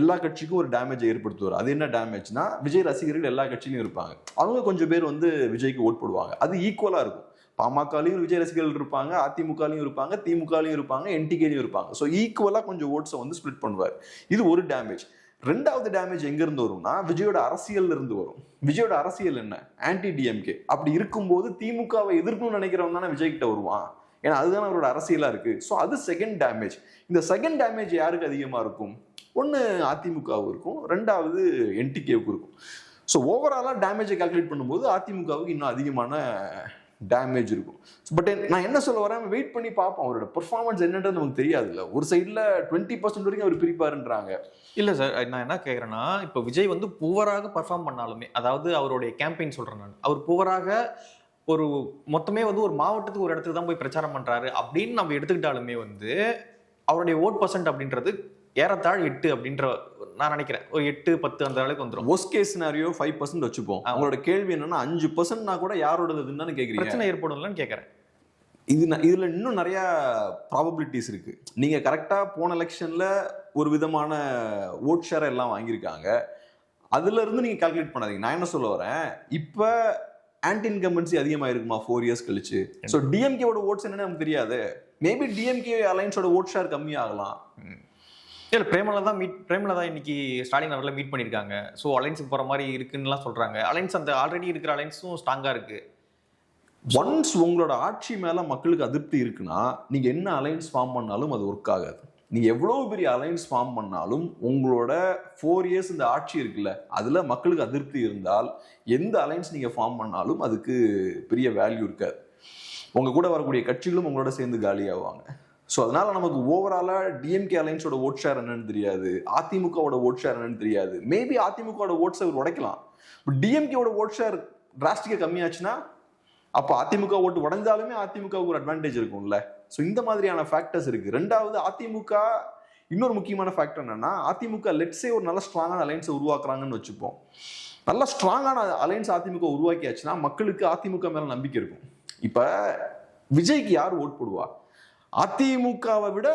எல்லா கட்சிக்கும் ஒரு டேமேஜ் ஏற்படுத்துவார். அது என்ன டேமேஜ்னா, விஜய் ரசிகர்கள் எல்லா கட்சியிலும் இருப்பாங்க. அவங்க கொஞ்சம் பேர் வந்து விஜய்க்கு ஓட் போடுவாங்க. அது ஈக்குவலா இருக்கும். பாமகலையும் விஜய் ரசிகர்கள் இருப்பாங்க, அதிமுகலையும் இருப்பாங்க, திமுகலையும் இருப்பாங்க, என்டிகேலையும் இருப்பாங்க. ஸோ ஈக்குவலா கொஞ்சம் ஓட்ஸை வந்து ஸ்பிளிட் பண்ணுவார். இது ஒரு டேமேஜ். 2வது டேமேஜ் எங்க இருந்து வரும்னா, விஜயோட அரசியல் இருந்து வரும். விஜயோட அரசியல் என்ன, ஆன்டி டிஎம்கே. அப்படி இருக்கும்போது திமுகவை எதிர்க்கணும்னு நினைக்கிறவன் தானே விஜய் கிட்ட வருவான். ஏன்னா அதுதான் அவரோட அரசியலா இருக்கு. ஸோ அது செகண்ட் டேமேஜ். இந்த செகண்ட் டேமேஜ் யாருக்கு அதிகமா இருக்கும்? ஒன்று அதிமுகவுக்கு இருக்கும், 2வது என்டிகேவுக்கு இருக்கும். ஸோ ஓவராலாக டேமேஜை கால்குலேட் பண்ணும்போது அதிமுகவுக்கு இன்னும் அதிகமான டேமேஜ் இருக்கும். பட் நான் என்ன சொல்ல வரேன், வெயிட் பண்ணி பார்ப்போம். அவரோட பெர்ஃபார்மன்ஸ் என்னன்றது நமக்கு தெரியாதுல்ல. ஒரு சைடில் 20% வரைக்கும் அவர் பிரிப்பாருன்றாங்க. இல்லை சார், நான் என்ன கேட்குறேன்னா, இப்போ விஜய் வந்து புவராக பர்ஃபார்ம் பண்ணாலுமே, அதாவது அவருடைய கேம்பெயின் சொல்கிறேன் நான், அவர் புவராக ஒரு மொத்தமே வந்து ஒரு மாவட்டத்துக்கு ஒரு இடத்துக்கு தான் போய் பிரச்சாரம் பண்ணுறாரு அப்படின்னு நம்ம எடுத்துக்கிட்டாலுமே வந்து அவருடைய ஓட் பர்சன்ட் அப்படின்றது ஏறத்தாழ் 8 அப்படின்ற நான் நினைக்கிறேன். ஒரு 8-10 அந்த அளவுக்கு வந்துடும். ஒர்ஸ்ட் கேஸ் சினாரியோ 5% வச்சுப்போம். அவங்களோட கேள்வி என்னன்னா, 5%னா கூட யாரோடதுன்னு கேட்குறீங்க, பிரச்சனை ஏற்படும்லன்னு கேட்குறேன். இதுல இன்னும் நிறைய ப்ராபபிலிட்டிஸ் இருக்கு. நீங்க கரெக்டா போன எலெக்ஷன்ல ஒரு விதமான ஓட் ஷேர் எல்லாம் வாங்கியிருக்காங்க. அதுல இருந்து நீங்க கால்குலேட் பண்ணாதீங்க. நான் என்ன சொல்ல வரேன், இப்ப ஆன்டி இன்கம்பன்சி அதிகமாக இருக்குமா 4 இயர்ஸ் கழிச்சு? ஸோ டிஎம்கேவோட ஓட்ஸ் என்னன்னு நமக்கு தெரியாது. மேபி டிஎம்கே அலைன்ஸோட ஓட் ஷேர் கம்மியாகலாம். இல்லை, பிரேமலதா இன்னைக்கு ஸ்டாலின் அவர்களை மீட் பண்ணியிருக்காங்க. ஸோ அலைன்ஸுக்கு போகிற மாதிரி இருக்குன்னுலாம் சொல்கிறாங்க. அலைன்ஸ் அந்த ஆல்ரெடி இருக்கிற அலைன்ஸும் ஸ்ட்ராங்காக இருக்குது. ஒன்ஸ் உங்களோட ஆட்சி மேலே மக்களுக்கு அதிருப்தி இருக்குன்னா, நீங்கள் என்ன அலைன்ஸ் ஃபார்ம் பண்ணாலும் அது ஒர்க் ஆகாது. நீங்கள் எவ்வளோ பெரிய அலைன்ஸ் ஃபார்ம் பண்ணாலும் உங்களோட 4 இயர்ஸ் இந்த ஆட்சி இருக்குல்ல, அதில் மக்களுக்கு அதிருப்தி இருந்தால் எந்த அலைன்ஸ் நீங்கள் ஃபார்ம் பண்ணாலும் அதுக்கு பெரிய வேல்யூ இருக்காது. உங்கள் கூட வரக்கூடிய கட்சிகளும் உங்களோட சேர்ந்து காலியாகுவாங்க. ஸோ அதனால நமக்கு ஓவராலா டிஎம்கே அலைன்ஸோட ஓட் ஷேர் என்னன்னு தெரியாது, அதிமுகவோட ஓட் ஷேர் என்னன்னு தெரியாது. மேபி அதிமுகவோட ஓட்ஸ் அவர் உடைக்கலாம், பட் டிஎம்கேவோட ஓட் ஷேர் டிராஸ்டிக்கா கம்மியாச்சுன்னா அப்போ அதிமுக ஓட்டு உடைஞ்சாலுமே அதிமுகவுக்கு ஒரு அட்வான்டேஜ் இருக்கும்ல. ஸோ இந்த மாதிரியான ஃபேக்டர்ஸ் இருக்கு. ரெண்டாவது, அதிமுக இன்னொரு முக்கியமான ஃபேக்டர் என்னன்னா, அதிமுக லெட்ஸே ஒரு நல்ல ஸ்ட்ராங்கான அலைன்ஸை உருவாக்குறாங்கன்னு வச்சுப்போம். நல்ல ஸ்ட்ராங்கான அலைன்ஸ் அதிமுக உருவாக்கியாச்சுன்னா மக்களுக்கு அதிமுக மேல நம்பிக்கை இருக்கும். இப்ப விஜய்க்கு யார் ஓட் போடுவா? அதிமுகவை விட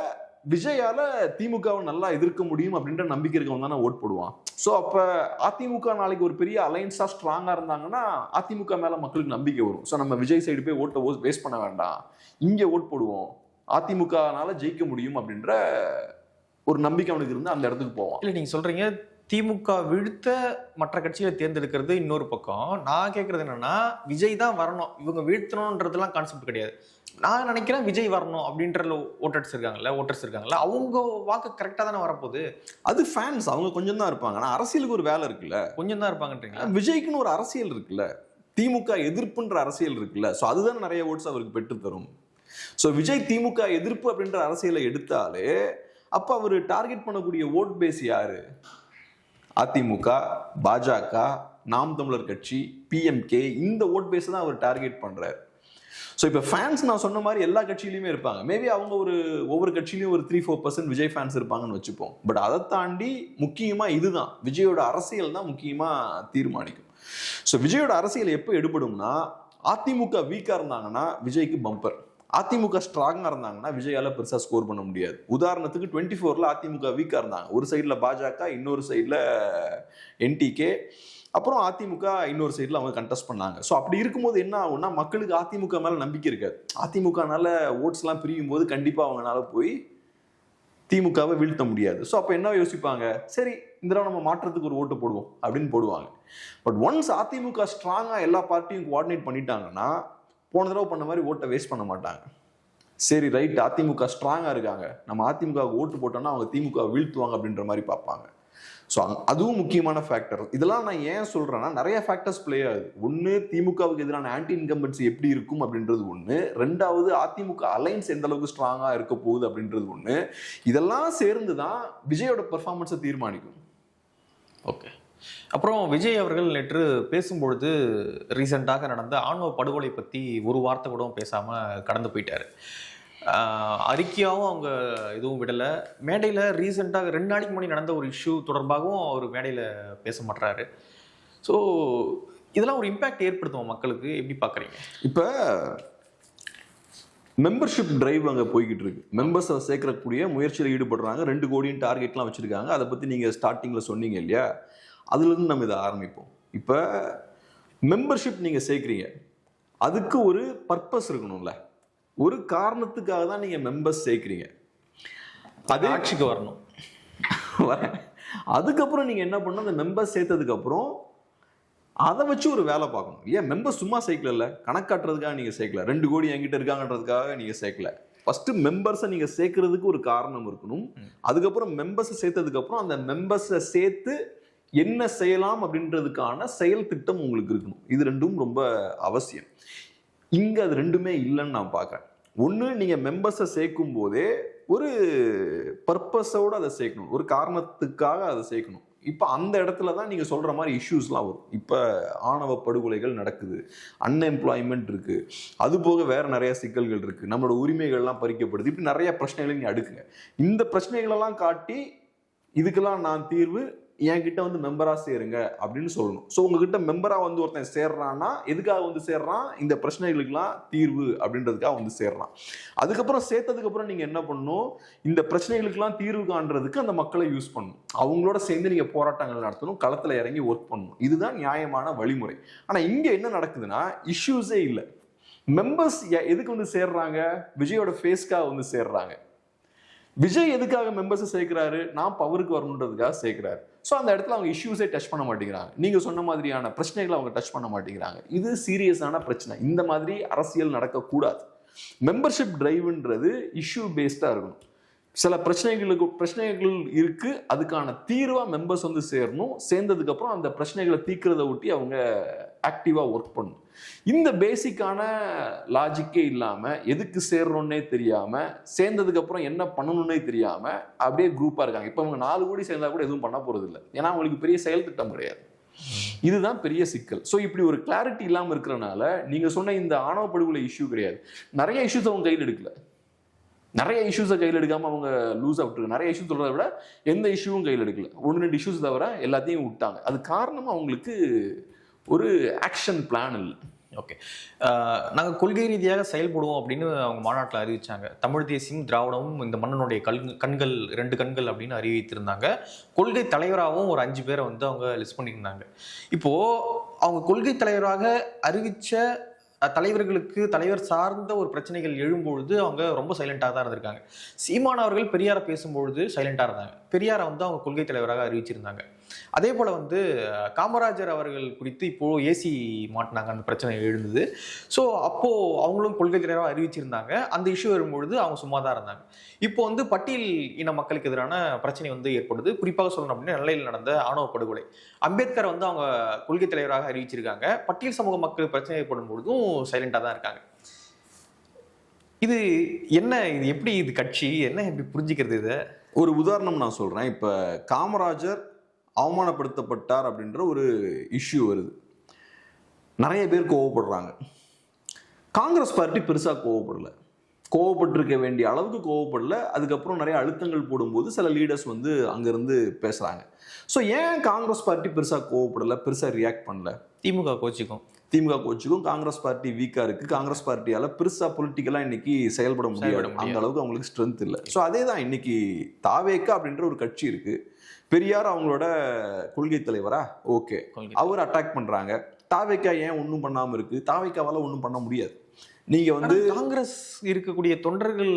விஜயால திமுகவை நல்லா எதிர்க்க முடியும் அப்படின்ற நம்பிக்கை இருக்கவங்க தானே ஓட் போடுவான். ஸோ அப்ப அதிமுக நாளைக்கு ஒரு பெரிய அலைன்ஸா ஸ்ட்ராங்கா இருந்தாங்கன்னா அதிமுக மேல மக்களுக்கு நம்பிக்கை வரும். ஸோ நம்ம விஜய் சைடு போய் ஓட்டை வேஸ்ட் பண்ண வேண்டாம், இங்க ஓட் போடுவோம், அதிமுகனால ஜெயிக்க முடியும் அப்படின்ற ஒரு நம்பிக்கை அவனுக்கு இருந்து அந்த இடத்துக்கு போவான். இல்லை, நீங்க சொல்றீங்க திமுக வீழ்த்த மற்ற கட்சிகளை தேர்ந்தெடுக்கிறது இன்னொரு பக்கம். நான் கேட்கறது என்னன்னா, விஜய் தான் வரணும், இவங்க வீழ்த்தணும்ன்றதுலாம் கான்செப்ட் கிடையாது. நான் நினைக்கிறேன் விஜய் வரணும் அப்படின்ற ஓட்டர்ஸ் இருக்காங்கல்ல, அவங்க வாக்கு கரெக்டாக தானே வரப்போகுது. அது ஃபேன்ஸ், அவங்க கொஞ்சம் தான் இருப்பாங்க. ஆனால் அரசியலுக்கு ஒரு வேலை இருக்குல்ல, கொஞ்சம் தான் இருப்பாங்கன்றீங்களா? விஜய்க்குன்னு ஒரு அரசியல் இருக்குல்ல, திமுக எதிர்ப்புன்ற அரசியல் இருக்குல்ல. ஸோ அதுதான் நிறைய ஓட்ஸ் அவருக்கு பெற்று தரும். ஸோ விஜய் திமுக எதிர்ப்பு அப்படின்ற அரசியலை எடுத்தாலே அப்போ அவர் டார்கெட் பண்ணக்கூடிய ஓட் பேஸ் யாரு? அதிமுக, பாஜக, நாம் தமிழர் கட்சி, பிஎம்கே, இந்த ஓட் பேஸ் தான் அவர் டார்கெட் பண்றாரு. ஸோ இப்போ ஃபேன்ஸ் நான் சொன்ன மாதிரி எல்லா கட்சியிலையுமே இருப்பாங்க. மேபி அவங்க ஒவ்வொரு கட்சியிலையும் ஒரு 3-4% விஜய் ஃபேன்ஸ் இருப்பாங்கன்னு வச்சுப்போம். பட் அதை தாண்டி முக்கியமா இதுதான் விஜயோட அரசியல் தான் முக்கியமா தீர்மானிக்கும். ஸோ விஜயோட அரசியல் எப்போ எடுபடும்னா, அதிமுக வீக்கா இருந்தாங்கன்னா விஜய்க்கு பம்பர், அதிமுக ஸ்ட்ராங்கா இருந்தாங்கன்னா விஜயால பெருசா ஸ்கோர் பண்ண முடியாது. உதாரணத்துக்கு 24ல அதிமுக வீக்கா இருந்தாங்க, ஒரு சைட்ல பாஜக, இன்னொரு சைட்ல என்டிகே, அப்புறம் அதிமுக இன்னொரு சைட்ல அவங்க கண்டெஸ்ட் பண்ணாங்க. ஸோ அப்படி இருக்கும்போது என்ன ஆகும்னா, மக்களுக்கு அதிமுக மேல நம்பிக்கை இருக்காது. அதிமுகனால ஓட்ஸ் எல்லாம் பிரியும் போது கண்டிப்பா அவங்களால போய் திமுகவை வீழ்த்த முடியாது. ஸோ அப்போ என்ன யோசிப்பாங்க, சரி இந்த தடவை நம்ம மாற்றத்துக்கு ஒரு ஓட்டு போடுவோம் அப்படின்னு போடுவாங்க. பட் ஒன்ஸ் அதிமுக ஸ்ட்ராங்கா எல்லா பார்ட்டியும் கோஆர்டினேட் பண்ணிட்டாங்கன்னா போன தடவை பண்ண மாதிரி ஓட்டை வேஸ்ட் பண்ண மாட்டாங்க. சரி ரைட், அதிமுக ஸ்ட்ராங்கா இருக்காங்க, நம்ம அதிமுக ஓட்டு போட்டோம்னா அவங்க திமுக வீழ்த்துவாங்க அப்படின்ற மாதிரி பார்ப்பாங்க. ஸோ அதுவும் முக்கியமான ஃபேக்டர். இதெல்லாம் நான் ஏன் சொல்றேன்னா, நிறைய ஃபேக்டர்ஸ் பிளே ஆகுது. ஒன்று, திமுகவுக்கு எதிரான ஆன்டி இன்கம்பன்சி எப்படி இருக்கும் அப்படின்றது ஒன்று. ரெண்டாவது, அதிமுக அலைன்ஸ் எந்த அளவுக்கு ஸ்ட்ராங்கா இருக்க போகுது அப்படின்றது ஒன்று. இதெல்லாம் சேர்ந்து தான் விஜயோட பெர்ஃபார்மன்ஸை தீர்மானிக்கும். ஓகே. அப்புறம் விஜய் அவர்கள் நேற்று பேசும்பொழுது ரீசெண்டாக நடந்த ஆணவ படுகொலை பற்றி ஒரு வார்த்தை கூட பேசாமல் கடந்து போயிட்டாரு. அறிக்கையாகவும் அவங்க எதுவும் விடலை. மேடையில் ரீசெண்டாக 2 நாளைக்கு முன்னாடி நடந்த ஒரு இஷ்யூ தொடர்பாகவும் அவர் மேடையில் பேச மாட்டாரு. ஸோ இதெல்லாம் ஒரு இம்பேக்ட் ஏற்படுத்தும் மக்களுக்கு, எப்படி பார்க்குறீங்க? இப்போ மெம்பர்ஷிப் டிரைவ் அங்கே போய்கிட்டு இருக்கு. மெம்பர்ஸை சேர்க்கக்கூடிய முயற்சியில் ஈடுபடுறாங்க. 2 கோடியும் டார்கெட்லாம் வச்சுருக்காங்க. அதை பற்றி நீங்கள் ஸ்டார்டிங்கில் சொன்னீங்க இல்லையா, அதுலேருந்து நம்ம இதை ஆரம்பிப்போம். இப்போ மெம்பர்ஷிப் நீங்கள் சேர்க்குறீங்க, அதுக்கு ஒரு பர்பஸ் இருக்கணும்ல, ஒரு காரணத்துக்காக தான் நீங்கள் மெம்பர்ஸ் சேர்க்குறீங்க. அது ஆட்சிக்கு வரணும். அதுக்கப்புறம் நீங்கள் என்ன பண்ணணும், அந்த மெம்பர்ஸ் சேர்த்ததுக்கப்புறம் அதை வச்சு ஒரு வேலை பார்க்கணும். ஏன் மெம்பர்ஸ் சும்மா சேர்க்கல, கணக்காட்டுறதுக்காக நீங்கள் சேர்க்கல, 2 கோடி என்கிட்ட இருக்காங்கன்றதுக்காக நீங்கள் சேர்க்கல. ஃபர்ஸ்ட் மெம்பர்ஸை நீங்கள் சேர்க்கறதுக்கு ஒரு காரணம் இருக்கணும். அதுக்கப்புறம் மெம்பர்ஸை சேர்த்ததுக்கப்புறம் அந்த மெம்பர்ஸை சேர்த்து என்ன செய்யலாம் அப்படின்றதுக்கான செயல் திட்டம் உங்களுக்கு இருக்கணும். இது ரெண்டும் ரொம்ப அவசியம். இங்க அது ரெண்டுமே இல்லைன்னு நான் பார்க்குறேன். ஒன்று, நீங்க மெம்பர்ஸை சேர்க்கும் போதே ஒரு பர்பஸோட அதை சேர்க்கணும், ஒரு காரணத்துக்காக அதை சேர்க்கணும். இப்போ அந்த இடத்துல தான் நீங்க சொல்ற மாதிரி இஷ்யூஸ்லாம் வரும். இப்போ ஆணவ படுகொலைகள் நடக்குது, அன்எம்ப்ளாய்மெண்ட் இருக்கு, அது போக வேற நிறைய சிக்கல்கள் இருக்கு, நம்மளோட உரிமைகள்லாம் பறிக்கப்படுது, இப்படி நிறைய பிரச்சனைகளை நீங்க அடுக்குங்க. இந்த பிரச்சனைகளெல்லாம் காட்டி இதுக்கெல்லாம் நான் தீர்வு, என்கிட்ட வந்து மெம்பரா சேருங்க அப்படின்னு சொல்லணும். ஸோ உங்ககிட்ட மெம்பரா வந்து ஒருத்தன் சேர்றான்னா எதுக்காக வந்து சேர்றான், இந்த பிரச்சனைகளுக்கெல்லாம் தீர்வு அப்படின்றதுக்காக வந்து சேர்றான். அதுக்கப்புறம் சேர்த்ததுக்கு அப்புறம் நீங்க என்ன பண்ணணும், இந்த பிரச்சனைகளுக்கெல்லாம் தீர்வு காண்றதுக்கு அந்த மக்களை யூஸ் பண்ணணும். அவங்களோட சேர்ந்து நீங்க போராட்டங்கள் நடத்தணும், களத்துல இறங்கி ஒர்க் பண்ணணும். இதுதான் நியாயமான வழிமுறை. ஆனா இங்க என்ன நடக்குதுன்னா, இஷ்யூஸே இல்லை. மெம்பர்ஸ் எதுக்கு வந்து சேர்றாங்க, விஜயோட ஃபேஸ்க்காக வந்து சேர்றாங்க. விஜய் எதுக்காக மெம்பர்ஸை சேர்க்கிறாரு, நான் பவருக்கு வரணுன்றதுக்காக சேர்க்கிறாரு. ஸோ அந்த இடத்துல அவங்க இஷ்யூஸே டச் பண்ண மாட்டேங்கிறாங்க. நீங்க சொன்ன மாதிரியான பிரச்சனைகளை அவங்க டச் பண்ண மாட்டேங்கிறாங்க. இது சீரியஸான பிரச்சனை. இந்த மாதிரி அரசியல் நடக்கக்கூடாது. மெம்பர்ஷிப் டிரைவ்ன்றது இஷ்யூ பேஸ்டா இருக்கணும். சில பிரச்சனைகள் இருக்கு, அதுக்கான தீர்வா மெம்பர்ஸ் வந்து சேரணும். சேர்ந்ததுக்கு அப்புறம் அந்த பிரச்சனைகளை தீர்க்கிறத ஒட்டி அவங்க ஆக்டிவா ஒர்க் பண்ணணும். இந்த பேசிக்கான லாஜிக்கே இல்லாம, எதுக்கு சேர்றோன்னே தெரியாம, சேர்ந்ததுக்கு அப்புறம் என்ன பண்ணணும்னே தெரியாம அப்படியே குரூப்பா இருக்காங்க. இப்ப அவங்க 4 கோடி சேர்ந்தா கூட எதுவும் பண்ண போறது இல்லை. ஏன்னா அவங்களுக்கு பெரிய செயல் திட்டம் கிடையாது. இதுதான் பெரிய சிக்கல். ஸோ இப்படி ஒரு கிளாரிட்டி இல்லாம இருக்கிறனால நீங்க சொன்ன இந்த ஆணவ படுகொலை இஷ்யூ கிடையாது, நிறைய இஷ்யூஸ் அவங்க கையில் எடுக்கல. நிறைய இஷ்யூஸை கையில் எடுக்காம அவங்க லூஸ் விட்டுருக்கு. நிறைய இஷ்யூஸ் சொல்றதை விட எந்த இஷ்யூவும் கையில் எடுக்கல. 1-2 இஷ்யூஸ் தவிர எல்லாத்தையும் விட்டாங்க. அது காரணம் அவங்களுக்கு ஒரு ஆக்ஷன் பிளான் இல்லை. ஓகே, நாங்கள் கொள்கை ரீதியாக செயல்படுவோம் அப்படின்னு அவங்க மாநாட்டில் அறிவிச்சாங்க. தமிழ் தேசியம் திராவிடமும் இந்த மன்னனுடைய கண்கள் 2 கண்கள் அப்படின்னு அறிவித்திருந்தாங்க. கொள்கை தலைவராகவும் ஒரு 5 பேரை வந்து அவங்க லிஸ்ட் பண்ணியிருந்தாங்க. இப்போது அவங்க கொள்கை தலைவராக அறிவித்த தலைவர்களுக்கு தலைவர் சார்ந்த ஒரு பிரச்சனைகள் எழும்பொழுது அவங்க ரொம்ப சைலண்டாக தான் இருந்திருக்காங்க. சீமான் அவர்கள் பெரியாரை பேசும்பொழுது சைலண்டாக இருந்தாங்க. பெரியாரை வந்து அவங்க கொள்கை தலைவராக அறிவிச்சிருந்தாங்க. அதே போல் வந்து காமராஜர் அவர்கள் குறித்து இப்போது ஏசி மாட்டினாங்க, அந்த பிரச்சனை எழுந்தது. ஸோ அப்போது அவங்களும் கொள்கை தலைவராக அறிவிச்சிருந்தாங்க. அந்த இஷ்யூ வரும்பொழுது அவங்க சும்மா தான் இருந்தாங்க. இப்போ வந்து பட்டியல் இன மக்களுக்கு எதிரான பிரச்சனை வந்து ஏற்படுது. குறிப்பாக சொல்லணும் அப்படின்னா நெல்லையில் நடந்த ஆணவ படுகொலை. அம்பேத்கர் வந்து அவங்க கொள்கை தலைவராக அறிவிச்சிருக்காங்க. பட்டியல் சமூக மக்கள் பிரச்சனை ஏற்படும் பொழுதும் சைலண்டாக தான் இருக்காங்க. இது என்ன, இது எப்படி, இது கட்சி என்ன, எப்படி புரிஞ்சுக்கிறது? இதை ஒரு உதாரணம் நான் சொல்கிறேன். இப்போ காமராஜர் அவமானப்படுத்தப்பட்டார் அப்படின்ற ஒரு இஷ்யூ வருது. நிறைய பேர் கோவப்படுறாங்க. காங்கிரஸ் பார்ட்டி பெருசாக கோவப்பட்டிருக்க வேண்டிய அளவுக்கு கோவப்படல. அதுக்கப்புறம் நிறைய அழுத்தங்கள் போடும்போது சில லீடர்ஸ் வந்து அங்கேருந்து பேசுகிறாங்க. ஸோ ஏன் காங்கிரஸ் பார்ட்டி பெருசாக கோவப்படலை, பெருசாக ரியாக்ட் பண்ணல? திமுக கோச்சிக்கும். காங்கிரஸ் பார்ட்டி வீக்காக இருக்குது. காங்கிரஸ் பார்ட்டியால் பெருசாக பொலிட்டிக்கலாக இன்னைக்கு செயல்பட முடியாது. அந்த அளவுக்கு அவங்களுக்கு ஸ்ட்ரென்த் இல்லை. ஸோ அதே தான் இன்னைக்கு தாவேக்கா அப்படின்ற ஒரு கட்சி இருக்குது. பெரியார் அவங்களோட கொள்கை தலைவரா, ஓகே, அவர் அட்டாக் பண்ணுறாங்க. தாவேக்கா ஏன் ஒன்றும் பண்ணாமல் இருக்கு? தாவேக்காவால் ஒன்றும் பண்ண முடியாது. நீங்க வந்து காங்கிரஸ் இருக்கக்கூடிய தொண்டர்கள்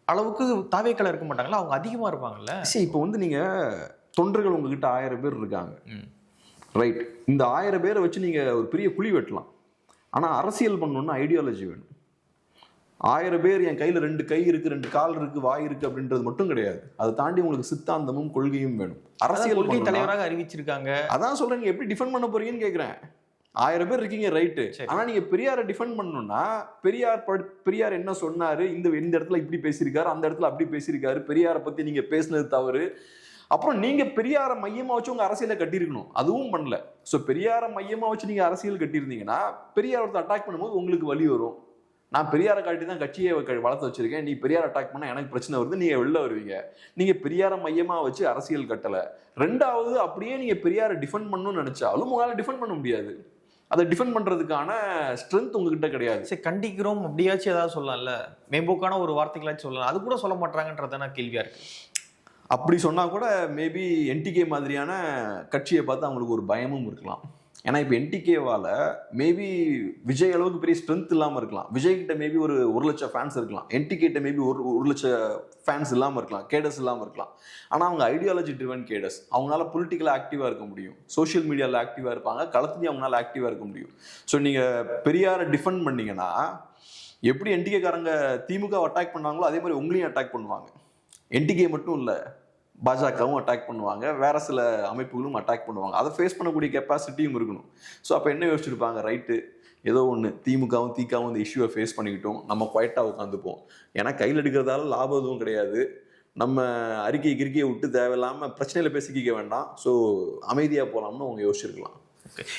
அளவுக்கு தாவேக்கால இருக்க மாட்டாங்களா? அவங்க அதிகமாக இருப்பாங்கல்ல. சரி, இப்போ வந்து நீங்க தொண்டர்கள் உங்ககிட்ட 1000 பேர் இருக்காங்க, ரைட்? இந்த 1000 பேரை வச்சு நீங்க ஒரு பெரிய குழி வெட்டலாம். ஆனா அரசியல் பண்ணணும்னா ஐடியாலஜி வேணும். 1000 பேர் என் கையில 2 கை இருக்கு, 2 கால் இருக்கு, வாய் இருக்கு அப்படின்றது மட்டும் கிடையாது. அதை தாண்டி உங்களுக்கு சித்தாந்தமும் கொள்கையும் வேணும். அரசியல் கொள்கை தலைவராக அறிவிச்சிருக்காங்க. அதான் சொல்றேன், எப்படி டிஃபெண்ட் பண்ண போறீங்கன்னு கேட்கிறேன். 1000 பேர் இருக்கீங்க, ரைட்டு. ஆனா நீங்க பெரியாரை டிஃபெண்ட் பண்ணணும்னா பெரியார் என்ன சொன்னாரு, இந்த இடத்துல இப்படி பேசியிருக்காரு, அந்த இடத்துல அப்படி பேசியிருக்காரு, பெரியாரை பத்தி நீங்க பேசினது தவறு. அப்புறம் நீங்க பெரியாரை மையமா வச்சு உங்க அரசியலை கட்டியிருக்கணும். அதுவும் பண்ணல. ஸோ பெரியாரை மையமா வச்சு நீங்க அரசியல் கட்டியிருந்தீங்கன்னா பெரியார் ஒருத்தர் அட்டாக் பண்ணும்போது உங்களுக்கு வலி வரும். நான் பெரியாரை காட்டி தான் கட்சியை வளர்த்து வச்சிருக்கேன், நீ பெரியார் அட்டாக் பண்ணா எனக்கு பிரச்சனை வருது, நீங்க வெளில வருவீங்க. நீங்க பெரியாரை மையமா வச்சு அரசியல் கட்டல. ரெண்டாவது, அப்படியே நீங்க பெரியாரை டிஃபெண்ட் பண்ணணும்னு நினைச்சாலும் உங்களால டிஃபெண்ட் பண்ண முடியாது. அதை டிஃபெண்ட் பண்றதுக்கான ஸ்ட்ரென்த் உங்ககிட்ட கிடையாது. சரி, கண்டிக்கிறோம் அப்படியாச்சும் ஏதாவது சொல்லலாம்ல, மேம்போக்கான ஒரு வார்த்தைகளாச்சும் சொல்லலாம். அது கூட சொல்ல மாட்டாங்கன்றதான கேள்வியா இருக்கு. அப்படி சொன்னா கூட மேபி என்டிகே மாதிரியான கட்சியை பார்த்து அவங்களுக்கு ஒரு பயமும் இருக்கலாம். ஏன்னா இப்போ என்டிகேவால மேபி விஜய் அளவுக்கு பெரிய ஸ்ட்ரென்த் இல்லாமல் இருக்கலாம். விஜய் கிட்ட மேபி ஒரு 1,00,000 ஃபேன்ஸ் இருக்கலாம். என்டிகேட்ட மேபி ஒரு 1,00,000 ஃபேன்ஸ் இல்லாமல் இருக்கலாம், கேடர்ஸ் இல்லாமல் இருக்கலாம். ஆனால் அவங்க ஐடியாலஜி ட்ரிவன் கேடர்ஸ். அவங்களால பொலிட்டிக்கலாக ஆக்டிவாக இருக்க முடியும், சோஷியல் மீடியாவில் ஆக்டிவாக இருப்பாங்க, களத்துலேயும் அவங்களால ஆக்டிவாக இருக்க முடியும். ஸோ நீங்கள் பெரியாரை டிஃபெண்ட் பண்ணீங்கன்னா எப்படி என்டிகேக்காரங்க திமுக அட்டாக் பண்ணாங்களோ அதே மாதிரி உங்களையும் அட்டாக் பண்ணுவாங்க. என்டிகே மட்டும் இல்லை, பாஜகவும் அட்டாக் பண்ணுவாங்க, வேற சில அமைப்புகளும் அட்டாக் பண்ணுவாங்க. அதை ஃபேஸ் பண்ணக்கூடிய கெப்பாசிட்டியும் இருக்கணும். ஸோ அப்போ என்ன யோசிச்சிருப்பாங்க, ரைட்டு ஏதோ ஒன்று திமுகவும் திகாவும் இந்த இஷ்யூவை ஃபேஸ் பண்ணிக்கிட்டோம், நம்ம குவைட்டாக உட்காந்துப்போம். ஏன்னா கையில் எடுக்கிறதால லாபம் எதுவும் கிடையாது, நம்ம அறிக்கையை விட்டு தேவையில்லாமல் பிரச்சனையில் பேசிக்க வேண்டாம், ஸோ அமைதியாக போகலாம்னு அவங்க யோசிச்சிருக்கலாம்.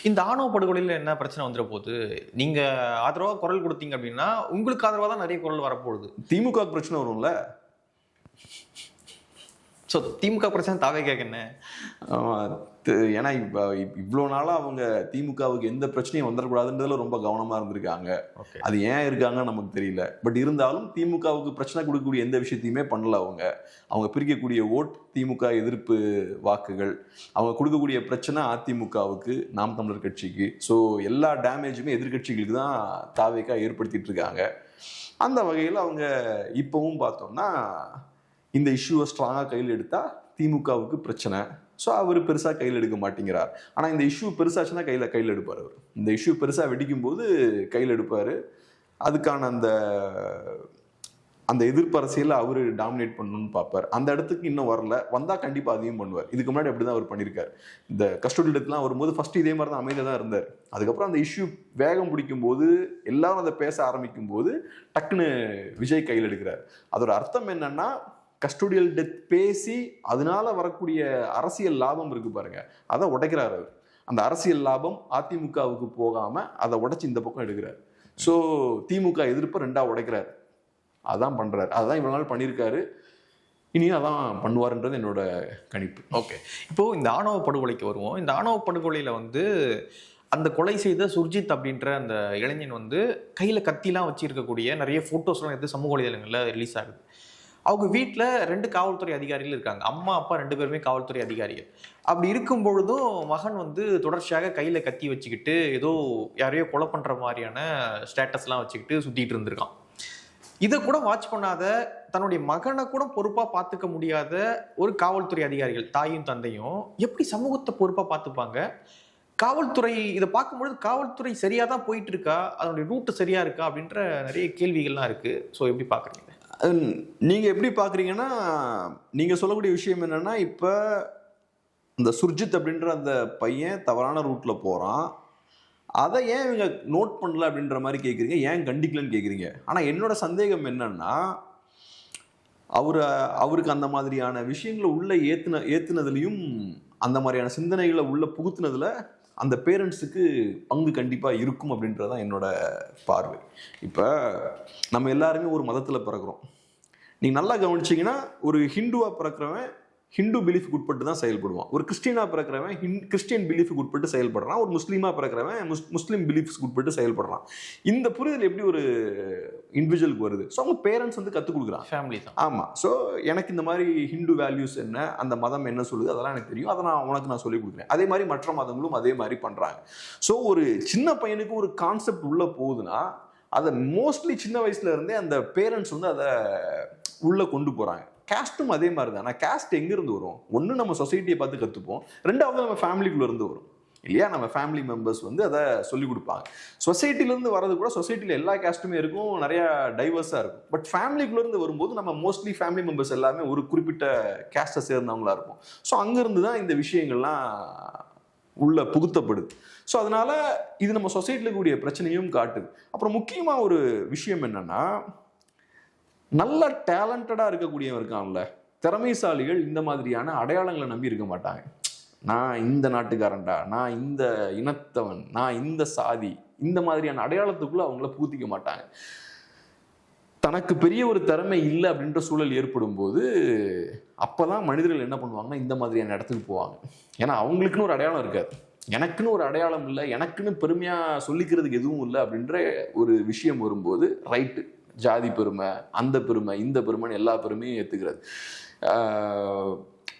இந்த ஆணவ படுகொலையில் என்ன பிரச்சனை வந்துட போகுது? நீங்க ஆதரவாக குரல் கொடுத்தீங்க அப்படின்னா உங்களுக்கு ஆதரவாக தான் நிறைய குரல் வரப்போகுது. திமுக பிரச்சனை வரும்ல. ஸோ திமுக பிரச்சனை தாவே கேட்கண்ணே. ஏன்னா இவ்வளோ நாளாக அவங்க திமுகவுக்கு எந்த பிரச்சனையும் வந்துடக்கூடாதுன்றதுல ரொம்ப கவனமாக இருந்திருக்காங்க. அது ஏன் இருக்காங்கன்னு நமக்கு தெரியல. பட் இருந்தாலும் திமுகவுக்கு பிரச்சனை கொடுக்கக்கூடிய எந்த விஷயத்தையுமே பண்ணல. அவங்க பிரிக்கக்கூடிய ஓட் திமுக எதிர்ப்பு வாக்குகள், அவங்க கொடுக்கக்கூடிய பிரச்சனை அதிமுகவுக்கு, நாம் தமிழர் கட்சிக்கு. ஸோ எல்லா டேமேஜுமே எதிர்கட்சிகளுக்கு தான் தாவேக்கா ஏற்படுத்திட்டு இருக்காங்க. அந்த வகையில் அவங்க இப்போவும் பார்த்தோம்னா இந்த இஷ்யூவை ஸ்ட்ராங்காக கையில் எடுத்தால் திமுகவுக்கு பிரச்சனை. ஸோ அவர் பெருசாக கையில் எடுக்க மாட்டேங்கிறார். ஆனால் இந்த இஷ்யூ பெருசாச்சுன்னா கையில் எடுப்பார். அவர் இந்த இஷ்யூ பெருசாக வெடிக்கும் போது கையில் எடுப்பார். அதுக்கான அந்த அந்த எதிர்ப்பு அரசியல அவரு டாமினேட் பண்ணணும்னு பார்ப்பார். அந்த இடத்துக்கு இன்னும் வரல, வந்தா கண்டிப்பா அதையும் பண்ணுவார். இதுக்கு முன்னாடி அப்படிதான் அவர் பண்ணியிருக்காரு. இந்த கஸ்டோடியல் டெத்லாம் வரும்போது ஃபர்ஸ்ட் இதே மாதிரி தான் அமைதியா தான் இருந்தார். அதுக்கப்புறம் அந்த இஷ்யூ வேகம் பிடிக்கும் போது, எல்லாரும் அதை பேச ஆரம்பிக்கும் போது டக்குன்னு விஜய் கையில் எடுக்கிறார். அதோட அர்த்தம் என்னன்னா, கஸ்டோடியல் டெத் பேசி அதனால வரக்கூடிய அரசியல் லாபம் இருக்கு பாருங்க, அதை உடைக்கிறார் அவர். அந்த அரசியல் லாபம் அதிமுகவுக்கு போகாம அதை உடைச்சு இந்த பக்கம் எடுக்கிறார். ஸோ திமுக எதிர்ப்பு ரெண்டா உடைக்கிறார். அதான் பண்றாரு, அதான் இவ்வளவு நாள் பண்ணியிருக்காரு, இனியும் அதான் பண்ணுவாருன்றது என்னோட கணிப்பு. ஓகே, இப்போ இந்த ஆணவ படுகொலைக்கு வருவோம். இந்த ஆணவ படுகொலையில வந்து அந்த கொலை செய்த சுர்ஜித் அப்படின்ற அந்த இளைஞன் வந்து கையில கத்திலாம் வச்சிருக்கக்கூடிய நிறைய போட்டோஸ்லாம் எடுத்து சமூக வலைதளங்கள்ல ரிலீஸ் ஆகுது. அவங்க வீட்டில் 2 காவல்துறை அதிகாரிகள் இருக்காங்க. அம்மா அப்பா 2 பேருமே காவல்துறை அதிகாரிகள். அப்படி இருக்கும் பொழுதும் மகன் வந்து தொடர்ச்சியாக கையில் கத்தி வச்சுக்கிட்டு ஏதோ யாரையோ கொலை பண்ணுற மாதிரியான ஸ்டேட்டஸ்லாம் வச்சுக்கிட்டு சுற்றிட்டு இருந்திருக்கான். இதை கூட வாட்ச் பண்ணாத, தன்னுடைய மகனை கூட பொறுப்பாக பார்த்துக்க முடியாத ஒரு காவல்துறை அதிகாரிகள், தாயும் தந்தையும் எப்படி சமூகத்தை பொறுப்பாக பார்த்துப்பாங்க? காவல்துறை இதை பார்க்கும்பொழுது காவல்துறை சரியாக தான் போயிட்டு இருக்கா, அதனுடைய ரூட்டு சரியா இருக்கா அப்படின்ற நிறைய கேள்விகள்லாம் இருக்கு. ஸோ எப்படி பார்க்குறீங்க? நீங்க எப்படி பாக்குறீங்கன்னா, நீங்க சொல்லக்கூடிய விஷயம் என்னன்னா, இப்ப இந்த சுர்ஜித் அப்படின்ற அந்த பையன் தவறான ரூட்ல போறான், அதை ஏன் இவங்க நோட் பண்ணல அப்படின்ற மாதிரி கேட்குறீங்க, ஏன் கண்டிக்கலன்னு கேட்குறீங்க. ஆனால் என்னோட சந்தேகம் என்னன்னா, அவருக்கு அந்த மாதிரியான விஷயங்களை உள்ள ஏத்துனதுலையும் அந்த மாதிரியான சிந்தனைகளை உள்ள புகுத்துனதுல அந்த பேரண்ட்ஸுக்கு பங்கு கண்டிப்பாக இருக்கும் அப்படின்றதான் என்னோட பார்வை. இப்போ நம்ம எல்லாருமே ஒரு மதத்தில் பிறக்கிறோம். நீங்கள் நல்லா கவனிச்சிங்கன்னா, ஒரு ஹிந்துவாக பிறக்கிறவன் ஹிந்து பிலீஃபுக்கு உட்பட்டு தான் செயல்படுவான். ஒரு கிறிஸ்டியனாக பிறக்கிறவன் கிறிஸ்டியன் பிலீஃபுக்கு உட்பட்டு செயல்படுறான். ஒரு முஸ்லீமாக பிறக்கிறவன் முஸ்லீம் பிலீஃப்ஸ்க்கு உட்பட்டு செயல்படுறான். இந்த புரிதல் எப்படி ஒரு இண்டிவிஜுவலுக்கு வருது? ஸோ அவங்க பேரண்ட்ஸ் வந்து கற்றுக் கொடுக்குறாங்க, ஃபேமிலி தான். ஆமாம். ஸோ எனக்கு இந்த மாதிரி ஹிந்து வேல்யூஸ் என்ன, அந்த மதம் என்ன சொல்லுது, அதெல்லாம் எனக்கு தெரியும், அதை நான் சொல்லிக் கொடுக்குறேன். அதே மாதிரி மற்ற மதங்களும் அதே மாதிரி பண்ணுறாங்க. ஸோ ஒரு சின்ன பையனுக்கு ஒரு கான்செப்ட் உள்ளே போகுதுன்னா, அதை மோஸ்ட்லி சின்ன வயசுல இருந்தே அந்த பேரண்ட்ஸ் வந்து அதை உள்ளே கொண்டு போகிறாங்க. கேஸ்ட்டும் அதே மாதிரி தான். நான் கேஸ்ட் எங்கேருந்து வரும்? ஒன்று நம்ம சொசைட்டியை பார்த்து கற்றுப்போம், ரெண்டாவது நம்ம ஃபேமிலிக்குள்ளே இருந்து வரும் இல்லையா? நம்ம ஃபேமிலி மெம்பர்ஸ் வந்து அதை சொல்லிக் கொடுப்பாங்க. சொசைட்டிலேருந்து வரது கூட, சொசைட்டியில் எல்லா கேஸ்ட்டுமே இருக்கும், நிறையா டைவர்ஸாக இருக்கும். பட் ஃபேமிலிக்குள்ளேருந்து வரும்போது நம்ம மோஸ்ட்லி ஃபேமிலி மெம்பர்ஸ் எல்லாமே ஒரு குறிப்பிட்ட கேஸ்ட்டை சேர்ந்தவங்களா இருக்கும். ஸோ அங்கேருந்து தான் இந்த விஷயங்கள்லாம் உள்ள புகுத்தப்படுது. ஸோ அதனால இது நம்ம சொசைட்டியில் கூடிய பிரச்சனையும் காட்டுது. அப்புறம் முக்கியமாக ஒரு விஷயம் என்னன்னா, நல்ல டேலண்டடாக இருக்கக்கூடியவன் இருக்கான்ல, திறமைசாலிகள் இந்த மாதிரியான அடையாளங்களை நம்பி இருக்க மாட்டாங்க. நான் இந்த நாட்டுக்காரன்டா, நான் இந்த இனத்தவன், நான் இந்த சாதி, இந்த மாதிரியான அடையாளத்துக்குள்ள அவங்கள பூத்திக்க மாட்டாங்க. தனக்கு பெரிய ஒரு திறமை இல்லை அப்படின்ற சூழல் ஏற்படும் போது அப்போதான் மனிதர்கள் என்ன பண்ணுவாங்கன்னா, இந்த மாதிரியான இடத்துக்கு போவாங்க. ஏன்னா அவங்களுக்குன்னு ஒரு அடையாளம் இருக்காது, எனக்குன்னு ஒரு அடையாளம் இல்லை, எனக்குன்னு பெருமையாக சொல்லிக்கிறதுக்கு எதுவும் இல்லை அப்படின்ற ஒரு விஷயம் வரும்போது, ரைட்டு, ஜாதி பெருமை, அந்த பெருமை, இந்த பெருமைன்னு எல்லா பெருமையும் ஏற்றுக்கிறது.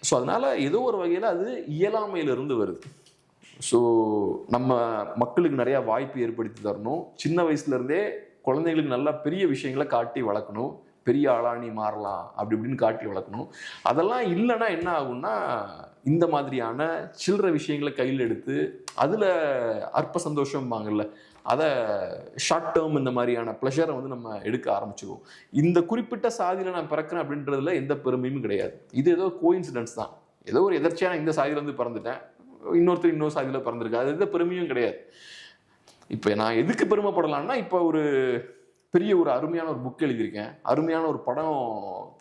ஸோ அதனால ஏதோ ஒரு வகையில் அது இயலாமையிலிருந்து வருது. ஸோ நம்ம மக்களுக்கு நிறையா வாய்ப்பு ஏற்படுத்தி தரணும். சின்ன வயசுலேருந்தே குழந்தைங்களுக்கு நல்லா பெரிய விஷயங்களை காட்டி வளர்க்கணும். பெரிய ஆளானி மாறலாம் அப்படி இப்படின்னு காட்டி வளர்க்கணும். அதெல்லாம் இல்லைன்னா என்ன ஆகும்னா, இந்த மாதிரியான சில்லற விஷயங்களை கையில் எடுத்து அதில் அற்ப சந்தோஷம்பாங்கல்ல, அதை ஷார்ட் டேர்ம் இந்த மாதிரியான ப்ளஷரை வந்து நம்ம எடுக்க ஆரம்பிச்சுக்குவோம். இந்த குறிப்பிட்ட சாதியில் நான் பிறக்கிறேன் அப்படின்றதுல எந்த பெருமையும் கிடையாது. இது ஏதோ கோஇன்சிடென்ஸ் தான். ஏதோ ஒரு எதர்ச்சியான இந்த சாதியிலேருந்து பிறந்துட்டேன், இன்னொருத்தர் இன்னொரு சாதியில் பிறந்திருக்கு, அது எந்த பெருமையும் கிடையாது. இப்போ நான் எதுக்கு பெருமைப்படலாம்னா, இப்போ ஒரு பெரிய ஒரு அருமையான ஒரு புக் எழுதியிருக்கேன், அருமையான ஒரு படம்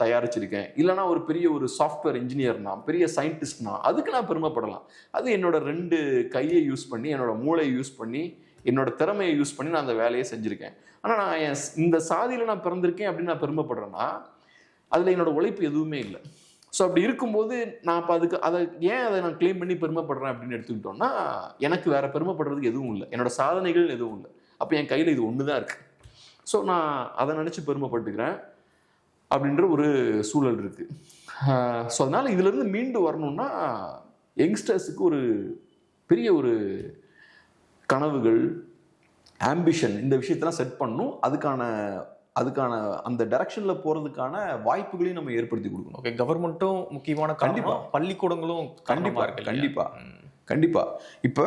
தயாரிச்சிருக்கேன், இல்லைனா ஒரு பெரிய ஒரு சாஃப்ட்வேர் இன்ஜினியர்னா, பெரிய சயின்டிஸ்ட்னா, அதுக்கு நான் பெருமைப்படலாம். அது என்னோட 2 கையை யூஸ் பண்ணி, என்னோட மூளையை யூஸ் பண்ணி, என்னோட திறமையை யூஸ் பண்ணி நான் அந்த வேலையை செஞ்சுருக்கேன். ஆனால் நான் இந்த சாதியில் நான் பிறந்திருக்கேன் அப்படின்னு நான் பெருமைப்படுறேன்னா, அதில் என்னோட உழைப்பு எதுவுமே இல்லை. ஸோ அப்படி இருக்கும்போது நான் இப்போ அதை நான் கிளைம் பண்ணி பெருமைப்படுறேன் அப்படின்னு எடுத்துக்கிட்டோம்னா, எனக்கு வேற பெருமைப்படுறதுக்கு எதுவும் இல்லை, என்னோட சாதனைகள் எதுவும் இல்லை. அப்போ என் கையில் இது ஒன்று தான் இருக்குது. ஸோ நான் அதை நினச்சி பெருமைப்பட்டுக்கிறேன் அப்படின்ற ஒரு சூழல் இருக்குது. ஸோ அதனால் இதிலேருந்து மீண்டு வரணும்னா, யங்ஸ்டர்ஸுக்கு ஒரு பெரிய ஒரு கனவுகள், ஆம்பிஷன், இந்த விஷயத்தெல்லாம் செட் பண்ணணும். அதுக்கான அந்த டைரக்ஷனில் போகிறதுக்கான வாய்ப்புகளையும் நம்ம ஏற்படுத்தி கொடுக்கணும். ஓகே, கவர்மெண்ட்டும் முக்கியமான, கண்டிப்பாக பள்ளிக்கூடங்களும் கண்டிப்பாக. கண்டிப்பா. இப்ப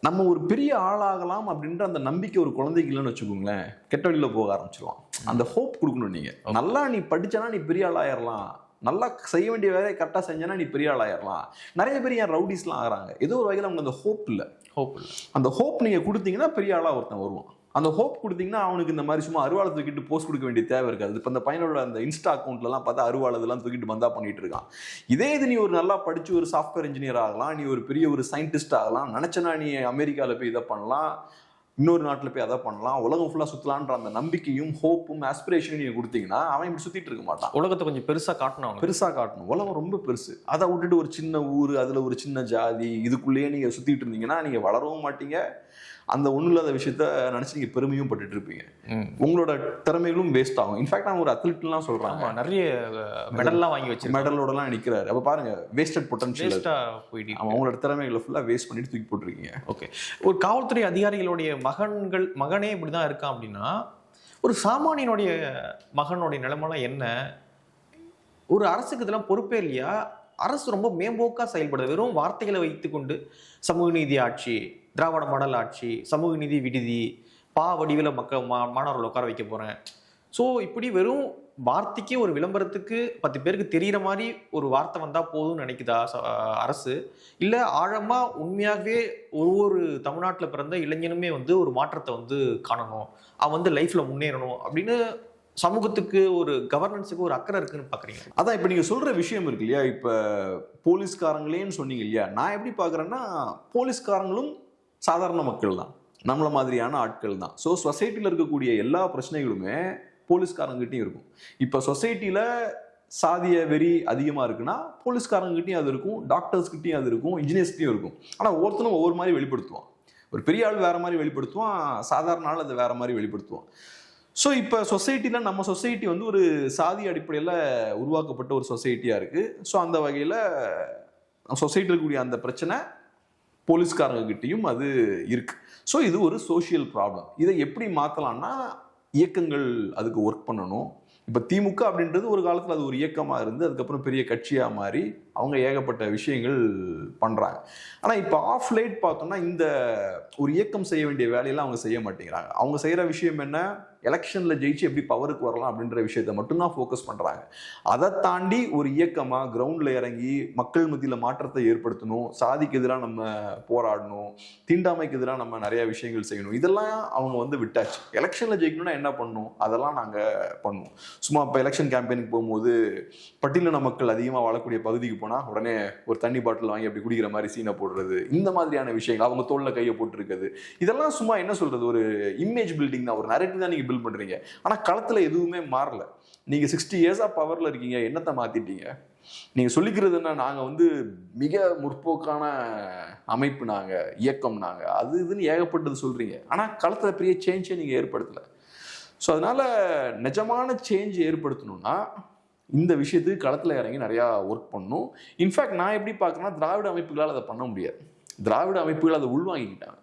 நம்ம ஒரு பெரிய ஆளாகலாம் அப்படின்ற அந்த நம்பிக்கை ஒரு குழந்தைக்கு இல்லைன்னு வச்சுக்கோங்களேன், கெட்ட வழியில போக ஆரம்பிச்சிருவான். அந்த ஹோப் கொடுக்கணும். நீங்க நல்லா நீ படிச்சனா நீ பெரிய ஆள் ஆயிரலாம், நல்லா செய்ய வேண்டிய வேலையை கரெக்டாக செஞ்சனா நீ பெரிய ஆள் ஆயிரலாம். நிறைய பேர் ஏன் ரவுடிஸ்லாம் ஆகிறாங்க, ஏதோ ஒரு வகையில் அவங்க அந்த ஹோப் இல்லை. அந்த ஹோப் நீங்க கொடுத்தீங்கன்னா பெரிய ஆளா ஒருத்தன் வருவான். அந்த ஹோப் கொடுத்தீங்கன்னா அவனுக்கு இந்த மாதிரி சும்மா அருவாளை தூக்கிட்டு போஸ்ட் கொடுக்க வேண்டிய தேவை இருக்காது. இப்போ இந்த பையனோட அந்த இன்ஸ்டா அக்கௌண்ட்லாம் பார்த்தா அருவாளதெல்லாம் தூக்கிட்டு பந்தா பண்ணிட்டு இருக்கான். இதே இது நீ ஒரு நல்லா படிச்சு ஒரு சாஃப்ட்வேர் இன்ஜினியர் ஆகலாம், நீ ஒரு பெரிய ஒரு சயின்டிஸ்ட் ஆகலாம், நினைச்சனா நீ அமெரிக்காவில் போய் இதை பண்ணலாம், இன்னொரு நாட்டில் போய் அதை பண்ணலாம், உலகம் ஃபுல்லாக சுற்றலான்ற அந்த நம்பிக்கையும் ஹோப்பும் ஆஸ்பிரேஷனும் நீங்கள் கொடுத்தீங்கன்னா அவன் இப்படி சுற்றிட்டு இருக்க மாட்டான். உலகத்தை கொஞ்சம் பெருசாக காட்டணும், பெருசாக காட்டணும். உலகம் ரொம்ப பெருசு, அதை விட்டுட்டு ஒரு சின்ன ஊர், அதில் ஒரு சின்ன ஜாதி, இதுக்குள்ளேயே நீங்கள் சுற்றிட்டு இருந்தீங்கன்னா நீங்கள் வளரவும் மாட்டீங்க. அந்த ஒன்றும் இல்லாத விஷயத்த நினச்சி நீங்கள் பெருமையும் பட்டுட்டு இருப்பீங்க. உங்களோட திறமைகளும் வேஸ்ட் ஆகும். இன்ஃபேக்ட் அவங்க ஒரு அத்லீட்லாம் சொல்கிறாங்க, நிறைய மெடல்லாம் வாங்கி வச்சு மெடலோடலாம் நிற்கிறாரு. அப்போ பாருங்க, வேஸ்டட் பொட்டன்ஷியல் போயிட்டு அவங்களோட திறமைகளை ஃபுல்லாக வேஸ்ட் பண்ணிட்டு தூக்கி போட்டிருக்கீங்க. ஓகே, ஒரு காவல்துறை அதிகாரிகளுடைய மகனே இப்படி தான் இருக்கான் அப்படின்னா, ஒரு சாமானியனுடைய மகனுடைய நிலைமைலாம் என்ன? ஒரு அரசுக்கு இதெல்லாம் பொறுப்பே இல்லையா? அரசு ரொம்ப மேம்போக்கா செயல்படுது. வெறும் வார்த்தைகளை வைத்துக்கொண்டு சமூக நீதி ஆட்சி, திராவிட மாடல் ஆட்சி, சமூக நீதி விடுதி, வடிவில் மாணவர்கள் உட்கார வைக்க போறேன். ஸோ இப்படி வெறும் வார்த்தைக்கு, ஒரு விளம்பரத்துக்கு 10 பேருக்கு தெரிகிற மாதிரி ஒரு வார்த்தை வந்தால் போதும்னு நினைக்குதா அரசு? இல்லை ஆழமாக உண்மையாகவே ஒவ்வொரு தமிழ்நாட்டில் பிறந்த இளைஞனுமே ஒரு மாற்றத்தை காணணும், அவன் லைஃப்பில் முன்னேறணும் அப்படின்னு சமூகத்துக்கு, ஒரு கவர்னன்ஸுக்கு ஒரு அக்கறை இருக்குன்னு பார்க்குறீங்க? அதான் இப்போ நீங்கள் சொல்கிற விஷயம் இருக்கு இல்லையா, இப்போ போலீஸ்காரங்களேன்னு சொன்னீங்க இல்லையா, நான் எப்படி பார்க்குறேன்னா போலீஸ்காரங்களும் சாதாரண மக்கள் தான், நம்மளை மாதிரியான ஆட்கள் தான். ஸோ சொசைட்டியில் இருக்கக்கூடிய எல்லா பிரச்சனைகளுமே போலீஸ்காரங்கிட்டையும் இருக்கும். இப்போ சொசைட்டியில் சாதிய வெறி அதிகமாக இருக்குன்னா போலீஸ்காரங்கிட்டையும் அது இருக்கும், டாக்டர்ஸ்கிட்டையும் அது இருக்கும், இன்ஜினியர்ஸ்கிட்டையும் இருக்கும். ஆனால் ஒவ்வொருத்தரும் ஒவ்வொரு மாதிரி வெளிப்படுத்துவான். ஒரு பெரிய ஆள் வேறு மாதிரி வெளிப்படுத்துவான், சாதாரண ஆள் அது வேறு மாதிரி வெளிப்படுத்துவான். ஸோ இப்போ சொசைட்டியில் நம்ம சொசைட்டி ஒரு சாதி அடிப்படையில் உருவாக்கப்பட்ட ஒரு சொசைட்டியாக இருக்குது. ஸோ அந்த வகையில் சொசைட்டியில் இருக்கக்கூடிய அந்த பிரச்சனை போலீஸ்காரங்ககிட்டையும் அது இருக்குது. ஸோ இது ஒரு சோஷியல் ப்ராப்ளம். இதை எப்படி மாற்றலாம்னா இயக்கங்கள் அதுக்கு ஒர்க் பண்ணணும். இப்போ திமுக அப்படின்றது ஒரு காலத்தில் அது ஒரு இயக்கமாக இருந்து அதுக்கப்புறம் பெரிய கட்சியாக மாறி அவங்க ஏகப்பட்ட விஷயங்கள் பண்ணுறாங்க. ஆனால் இப்போ ஆஃப் லைட் பார்த்தோம்னா இந்த ஒரு இயக்கம் செய்ய வேண்டிய வேலையெல்லாம் அவங்க செய்ய மாட்டேங்கிறாங்க. அவங்க செய்கிற விஷயம் என்ன, எலெக்ஷனில் ஜெயிச்சு எப்படி பவருக்கு வரலாம் அப்படின்ற விஷயத்தை மட்டும்தான் ஃபோக்கஸ் பண்ணுறாங்க. அதை தாண்டி ஒரு இயக்கமாக கிரவுண்டில் இறங்கி மக்கள் மத்தியில் மாற்றத்தை ஏற்படுத்தணும், சாதிக்கு எதிராக நம்ம போராடணும், தீண்டாமைக்கு எதிராக நம்ம நிறைய விஷயங்கள் செய்யணும், இதெல்லாம் அவங்க விட்டாச்சு. எலெக்ஷனில் ஜெயிக்கணும்னா என்ன பண்ணணும், அதெல்லாம் நாங்கள் பண்ணுவோம். சும்மா இப்போ எலெக்ஷன் கேம்பெயினுக்கு போகும்போது பட்டியலின மக்கள் அதிகமாக வாழக்கூடிய பகுதிக்கு போனால் உடனே ஒரு தண்ணி பாட்டில் வாங்கி அப்படி குடிக்கிற மாதிரி சீனை போடுறது, இந்த மாதிரியான விஷயங்கள், அவங்க தோளில் கையை போட்டுருக்குது, இதெல்லாம் சும்மா என்ன சொல்கிறது, ஒரு இமேஜ் பில்டிங் தான், ஒரு நரேட்டிவ் தான் நீங்கள் பில்ட் பண்ணுறீங்க. ஆனால் களத்தில் எதுவுமே மாறல. நீங்கள் 60 இயர்ஸாக பவரில் இருக்கீங்க, என்னத்தை மாற்றிட்டீங்க? நீங்கள் சொல்லிக்கிறது என்ன, நாங்கள் மிக முற்போக்கான அமைப்பு, நாங்கள் இயக்கம், நாங்கள் அது இதுன்னு ஏகப்பட்டது சொல்கிறீங்க. ஆனால் களத்தில் பெரிய சேஞ்சே நீங்கள் ஏற்படுத்தலை. ஸோ அதனால் நிஜமான சேஞ்ச் ஏற்படுத்தணும்னா இந்த விஷயத்துக்கு களத்தில் இறங்கி நிறையா ஒர்க் பண்ணணும். இன்ஃபேக்ட் நான் எப்படி பார்க்குறேன்னா திராவிட அமைப்புகளால் அதை பண்ண முடியாது. திராவிட அமைப்புகள் அதை உள்வாங்கிக்கிட்டாங்க.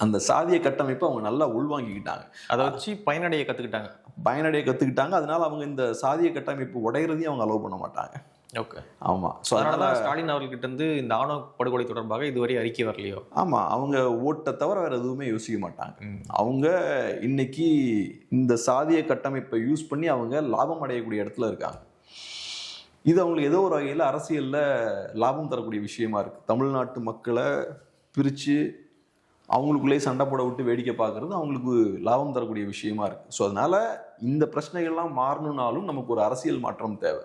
அந்த சாதிய கட்டமைப்பை அவங்க நல்லா உள்வாங்கிக்கிட்டாங்க. அதை வச்சு பயனடைய கற்றுக்கிட்டாங்க. அதனால அவங்க இந்த சாதிய கட்டமைப்பு உடையிறதையும் அவங்க அலோவ் பண்ண மாட்டாங்க. ஓகே, ஆமாம். ஸோ அதனால ஸ்டாலின் அவர்கிட்ட இந்த ஆணவ படுகொலை தொடர்பாக இதுவரை அறிக்கை வரலையோ? ஆமாம், அவங்க ஓட்டை தவிர வேறு எதுவுமே யோசிக்க மாட்டாங்க. அவங்க இன்னைக்கு இந்த சாதிய கட்டமைப்பை யூஸ் பண்ணி அவங்க லாபம் அடையக்கூடிய இடத்துல இருக்காங்க. இது அவங்களுக்கு ஏதோ ஒரு வகையில் அரசியலில் லாபம் தரக்கூடிய விஷயமா இருக்குது. தமிழ்நாட்டு மக்களை பிரித்து அவங்களுக்குள்ளேயே சண்டை போட விட்டு வேடிக்கை பார்க்குறது அவங்களுக்கு லாபம் தரக்கூடிய விஷயமா இருக்குது. ஸோ அதனால் இந்த பிரச்சனைகள்லாம் மாறணுன்னாலும் நமக்கு ஒரு அரசியல் மாற்றம் தேவை.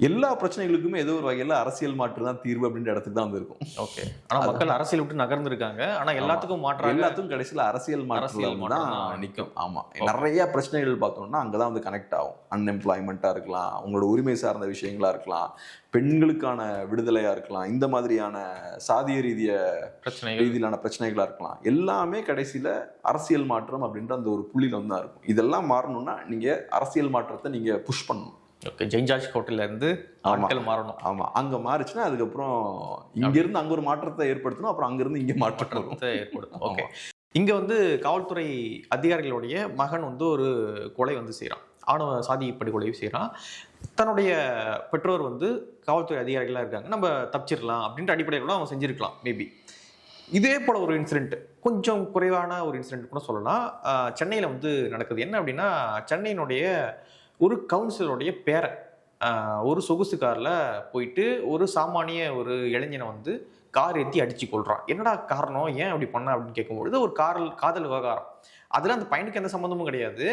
எல்லா பிரச்சனைகளுக்குமே ஏதோ ஒரு வகையில் அரசியல் மாற்று தான் தீர்வு அப்படின்ற இடத்துக்கு தான் இருக்கும். ஓகே, ஆனால் மக்கள் அரசியல் விட்டு நகர்ந்துருக்காங்க. ஆனால் எல்லாத்துக்கும் மாற்றம், எல்லாத்துக்கும் கடைசியில் அரசியல் மாற்றம் தான் நிற்கும். ஆமாம், நிறைய பிரச்சனைகள் பார்த்தோம்னா அங்கே தான் கனெக்ட் ஆகும். அன்எம்ப்ளாய்மெண்ட்டாக இருக்கலாம், உங்களோட உரிமை சார்ந்த விஷயங்களாக இருக்கலாம், பெண்களுக்கான விடுதலையாக இருக்கலாம், இந்த மாதிரியான சாதிய ரீதியிலான பிரச்சனைகளாக இருக்கலாம். எல்லாமே கடைசியில் அரசியல் மாற்றம் அப்படின்ற அந்த ஒரு புள்ளியில் தான் இருக்கும். இதெல்லாம் மாறணும்னா நீங்கள் அரசியல் மாற்றத்தை நீங்கள் புஷ் பண்ணணும். ஓகே, ஜெயின்ஜார்ஜ் ஹோட்டல்ல இருந்து ஆட்கள் மாறணும். ஆமாம், அங்கே மாறிச்சுன்னா அதுக்கப்புறம் இங்கேருந்து அங்கே ஒரு மாற்றத்தை ஏற்படுத்தணும், அப்புறம் அங்கேருந்து இங்கே மாற்றத்தை ஏற்படுத்தும். ஓகே, இங்கே காவல்துறை அதிகாரிகளுடைய மகன் ஒரு கொலை செய்கிறான். ஆணவ சாதி படுகொலை செய்கிறான். தன்னுடைய பெற்றோர் வந்து காவல்துறை அதிகாரிகளாக இருக்காங்க, நம்ம தப்பிச்சிடலாம் அப்படின்ற அடிப்படையில் கூட அவன் செஞ்சுருக்கலாம் மேபி. இதே போல் ஒரு இன்சிடென்ட், கொஞ்சம் குறைவான ஒரு இன்சிடென்ட் கூட சொல்லலாம், சென்னையில் வந்து நடக்குது. என்ன அப்படின்னா, சென்னையினுடைய ஒரு கவுன்சிலருடைய பேரை ஒரு சொகுசு காரில் போயிட்டு ஒரு சாமானிய ஒரு இளைஞனை வந்து கார் ஏற்றி அடித்து கொள்கிறான். என்னடா காரணம், ஏன் அப்படி பண்ண அப்படின்னு கேட்கும்பொழுது ஒரு காதல் விவகாரம். அதில் அந்த பையனுக்கு எந்த சம்மந்தமும் கிடையாது.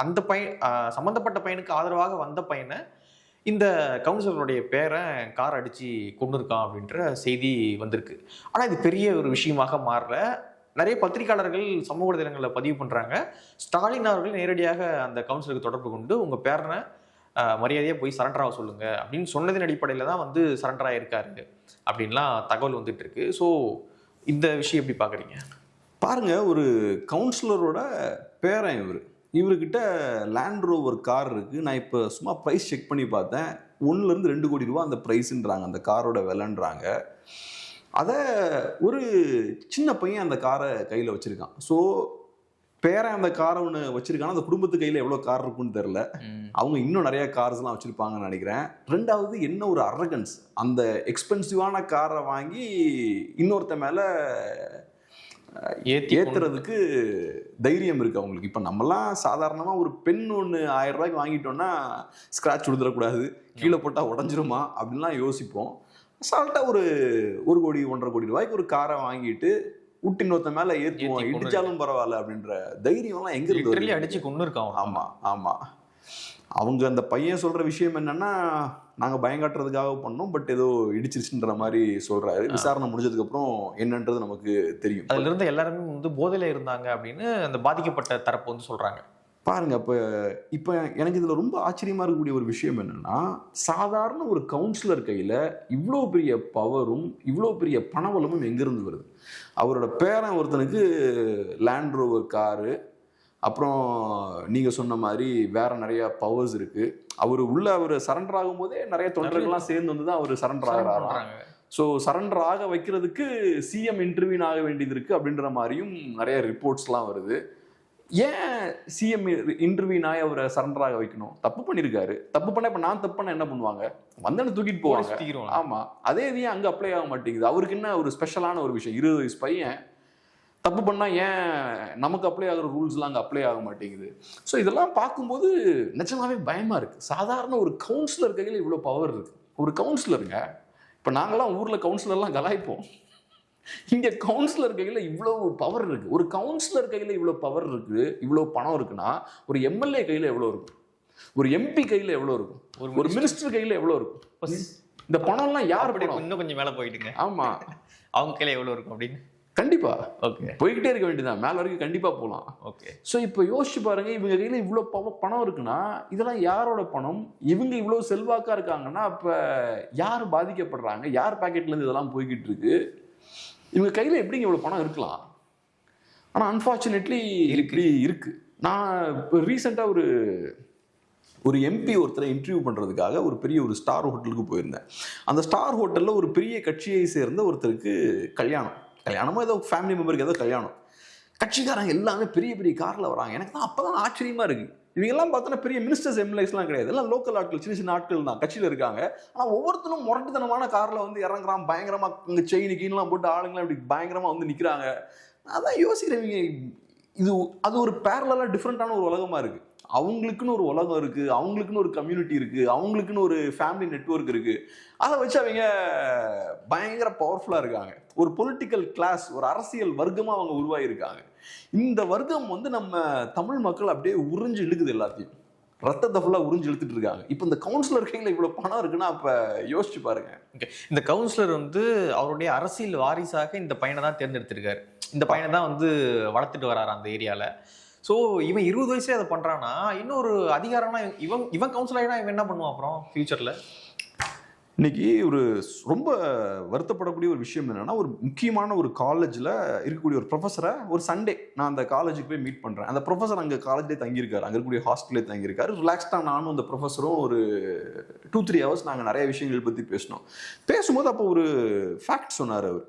அந்த பையன் சம்மந்தப்பட்ட பையனுக்கு ஆதரவாக வந்த பையனை இந்த கவுன்சிலருடைய பேரை கார் அடித்து கொண்டு இருக்கான் அப்படின்ற செய்தி வந்திருக்கு. ஆனால் இது பெரிய ஒரு விஷயமாக மாறல. நிறைய பத்திரிகையாளர்கள் சமூக வலைதளங்களில் பதிவு பண்ணுறாங்க, ஸ்டாலின் அவர்கள் நேரடியாக அந்த கவுன்சிலருக்கு தொடர்பு கொண்டு உங்கள் பேரனை மரியாதையாக போய் சரண்டர் ஆக சொல்லுங்க அப்படின்னு சொன்னதின் அடிப்படையில் தான் வந்து சரண்டர் ஆகியிருக்காரு அப்படின்லாம் தகவல் வந்துட்டு இருக்கு. ஸோ இந்த விஷயம் எப்படி பார்க்குறீங்க? பாருங்க, ஒரு கவுன்சிலரோட பேரன் இவர்கிட்ட லேண்ட் ரோவர் கார் இருக்குது. நான் இப்போ சும்மா ப்ரைஸ் செக் பண்ணி பார்த்தேன், 1-2 கோடி ரூபா அந்த ப்ரைஸுன்றாங்க, அந்த காரோட விலைன்றாங்க. அதை ஒரு சின்ன பையன் அந்த காரை கையில் வச்சுருக்கான். ஸோ பேரன் அந்த காரை ஒன்று வச்சுருக்கானா, அந்த குடும்பத்து கையில் எவ்வளோ கார் இருக்குன்னு தெரில. அவங்க இன்னும் நிறைய கார்ஸ்லாம் வச்சுருப்பாங்கன்னு நினைக்கிறேன். ரெண்டாவது, என்ன ஒரு அரகன்ஸ், அந்த எக்ஸ்பென்சிவான காரை வாங்கி இன்னொருத்த மேலே ஏற்றுறதுக்கு தைரியம் இருக்குது அவங்களுக்கு. இப்போ நம்மலாம் சாதாரணமாக ஒரு பென் ஒன்று 1000 ரூபாய்க்கு வாங்கிட்டோம்னா ஸ்க்ராட்ச் விழுந்துடக்கூடாது, கீழே போட்டால் உடஞ்சிருமா அப்படின்லாம் யோசிப்போம். அசால்ட்டாக ஒரு 1 கோடி 1.5 கோடி ரூபாய்க்கு ஒரு காரை வாங்கிட்டு விட்டு இன்னொருத்த மேலே ஏற்றுவோம், இடிச்சாலும் பரவாயில்ல அப்படின்ற தைரியம்லாம் எங்கே இருந்து அடிச்சு கொண்டு இருக்கான். ஆமாம் ஆமாம். அவங்க அந்த பையன் சொல்கிற விஷயம் என்னென்னா, நாங்கள் பயங்காட்டுறதுக்காக பண்ணோம், பட் ஏதோ இடிச்சிருச்சுன்ற மாதிரி சொல்கிறாரு. விசாரணை முடிஞ்சதுக்கப்புறம் என்னன்றது நமக்கு தெரியும். அதில் இருந்து எல்லாருமே வந்து போதையில் இருந்தாங்க அப்படின்னு அந்த பாதிக்கப்பட்ட தரப்பு வந்து சொல்கிறாங்க. பாருங்க, இப்போ எனக்கு இதில் ரொம்ப ஆச்சரியமாக இருக்கக்கூடிய ஒரு விஷயம் என்னென்னா, சாதாரண ஒரு கவுன்சிலர் கையில் இவ்வளோ பெரிய பவரும் இவ்வளோ பெரிய பணவளமும் எங்கேருந்து வருது? அவரோட பேரன் ஒருத்தனுக்கு லேண்ட் ரோவர் காரு, அப்புறம் நீங்கள் சொன்ன மாதிரி வேற நிறைய பவர்ஸ் இருக்குது. அவர் சரண்டர் ஆகும்போதே நிறைய தொண்டர்கள்லாம் சேர்ந்து வந்து தான் அவர் சரண்டர் ஆகிறாராம். ஸோ சரண்டர் ஆக வைக்கிறதுக்கு சிஎம் இன்டர்வியூன் ஆக வேண்டியது இருக்குது அப்படின்ற மாதிரியும் நிறைய ரிப்போர்ட்ஸ்லாம் வருது. ஏன் சிஎம் இன்டர்வியூன் ஆகி அவரை சரண்டர் ஆக வைக்கணும்? தப்பு பண்ணியிருக்காரு. தப்பு பண்ண இப்போ நான் தப்பு பண்ண என்ன பண்ணுவாங்க? வந்தேன்னு தூக்கிட்டு போவாங்க. ஆமாம், அதே இது அங்கே அப்ளை ஆக மாட்டேங்குது. அவருக்கு என்ன ஒரு ஸ்பெஷலான ஒரு விஷயம்? 20 வயசு பையன் தப்பு பண்ணால் ஏன் நமக்கு அப்ளை ஆகிற ரூல்ஸ்லாம் அங்கே அப்ளை ஆக மாட்டேங்குது? ஸோ இதெல்லாம் பார்க்கும்போது நிஜமாவே பயமாக இருக்குது. சாதாரண ஒரு கவுன்சிலர் கையில் இவ்வளோ பவர் இருக்குது. ஒரு கவுன்சிலருங்க, இப்போ நாங்களாம் ஊரில் கவுன்சிலர்லாம் கலாய்ப்போம், இங்கே கவுன்சிலர் கையில் இவ்வளோ பவர் இருக்குது. ஒரு கவுன்சிலர் கையில் இவ்வளோ பவர் இருக்குது, இவ்வளோ பணம் இருக்குன்னா ஒரு எம்எல்ஏ கையில் எவ்வளோ இருக்கும்? ஒரு எம்பி கையில் எவ்வளோ இருக்கும்? ஒரு மினிஸ்டர் கையில் எவ்வளோ இருக்கும்? இந்த பணம்லாம் யார் பணம்? இன்னும் கொஞ்சம் மேலே போயிட்டுங்க. ஆமாம், அவங்க கையில் எவ்வளோ இருக்கும் அப்படின்னு கண்டிப்பா ஓகே போய்கிட்டே இருக்க வேண்டியதான், மேல வரைக்கும் கண்டிப்பா போகலாம். ஓகே. ஸோ இப்போ யோசிச்சு பாருங்க, இவங்க கையில இவ்வளோ பணம் இருக்குன்னா இதெல்லாம் யாரோட பணம்? இவங்க இவ்வளோ செல்வாக்கா இருக்காங்கன்னா அப்ப யார் பாதிக்கப்படுறாங்க? யார் பாக்கெட்ல இருந்து இதெல்லாம் போய்கிட்டு இருக்கு? இவங்க கையில எப்படிங்க இவ்வளோ பணம் இருக்கலாம்? ஆனா அன்பார்ச்சுனேட்லி இப்படி இருக்கு. நான் இப்போ ரீசெண்டாக ஒரு எம்பி ஒருத்தரை இன்டர்வியூ பண்ணுறதுக்காக ஒரு பெரிய ஒரு ஸ்டார் ஹோட்டலுக்கு போயிருந்தேன். அந்த ஸ்டார் ஹோட்டலில் ஒரு பெரிய கட்சியை சேர்ந்த ஒருத்தருக்கு கல்யாணமோ ஏதோ ஃபேமிலி மெம்பருக்கு ஏதோ கல்யாணம். கட்சிக்காரங்க எல்லாமே பெரிய பெரிய காரில் வராங்க. எனக்கு தான் அப்போ தான் ஆச்சரியமாக இருக்குது. இவங்கெல்லாம் பார்த்தோன்னா பெரிய மினிஸ்டர்ஸ் எம்எல்ஏஸ்லாம் கிடையாது, எல்லாம் லோக்கல் ஆட்கள், சின்ன சின்ன ஆட்கள் தான் கட்சியில் இருக்காங்க. ஆனால் ஒவ்வொருத்தரும் முரட்டுத்தனமான காரில் வந்து இறங்குறான், பயங்கரமாக இங்கே செயின் கீன்லாம் போட்டு ஆளுங்களாம் இப்படி பயங்கரமாக வந்து நிற்கிறாங்க. அதான் யோசிக்கிறவங்க, அது ஒரு பேரலாக டிஃப்ரெண்ட்டான ஒரு உலகமாக இருக்குது. அவங்களுக்குன்னு ஒரு உலகம் இருக்குது, அவங்களுக்குன்னு ஒரு கம்யூனிட்டி இருக்குது, அவங்களுக்குன்னு ஒரு ஃபேமிலி நெட்வொர்க் இருக்குது. அதை வச்சு அவங்க பயங்கர பவர்ஃபுல்லாக இருக்காங்க. ஒரு பொலிட்டிக்கல் கிளாஸ், ஒரு அரசியல் வர்க்கமாக அவங்க உருவாகியிருக்காங்க. இந்த வர்க்கம் வந்து நம்ம தமிழ் மக்கள் அப்படியே உறிஞ்சு இழுக்குது, எல்லாத்தையும் ரத்தத்தை ஃபுல்லாக உறிஞ்சு இழுத்துட்டு இருக்காங்க. இப்போ இந்த கவுன்சிலர் கையில் இவ்வளோ பணம் இருக்குன்னா அப்போ யோசிச்சு பாருங்க. இந்த கவுன்சிலர் வந்து அவருடைய அரசியல் வாரிசாக இந்த பையனை தான் தேர்ந்தெடுத்திருக்காரு. இந்த பையனை தான் வந்து வளர்த்துட்டு வராரு அந்த ஏரியாவில். ஸோ இவன் 20 வயசுலேயே அதை பண்ணுறான்னா இன்னொரு அதிகாரம்னா இவன் கவுன்சிலர் ஆகினா இவன் என்ன பண்ணுவான் அப்புறம் ஃபியூச்சரில்? இன்னைக்கு ஒரு ரொம்ப வருத்தப்படக்கூடிய ஒரு விஷயம் என்னன்னா, ஒரு முக்கியமான ஒரு காலேஜில் இருக்கக்கூடிய ஒரு ப்ரொஃபஸரை ஒரு சண்டே நான் அந்த காலேஜுக்கு போய் மீட் பண்ணுறேன். அந்த ப்ரொஃபஸர் அங்கே காலேஜ்லேயே தங்கியிருக்காரு, அங்கே இருக்கக்கூடிய ஹாஸ்டல்லே தங்கியிருக்காரு. ரிலாக்ஸ்டாக நானும் அந்த ப்ரொஃபஸரும் ஒரு 2-3 ஹவர்ஸ் நாங்கள் நிறைய விஷயங்கள் பற்றி பேசும்போது அப்போ ஒரு ஃபேக்ட் சொன்னார் அவர்.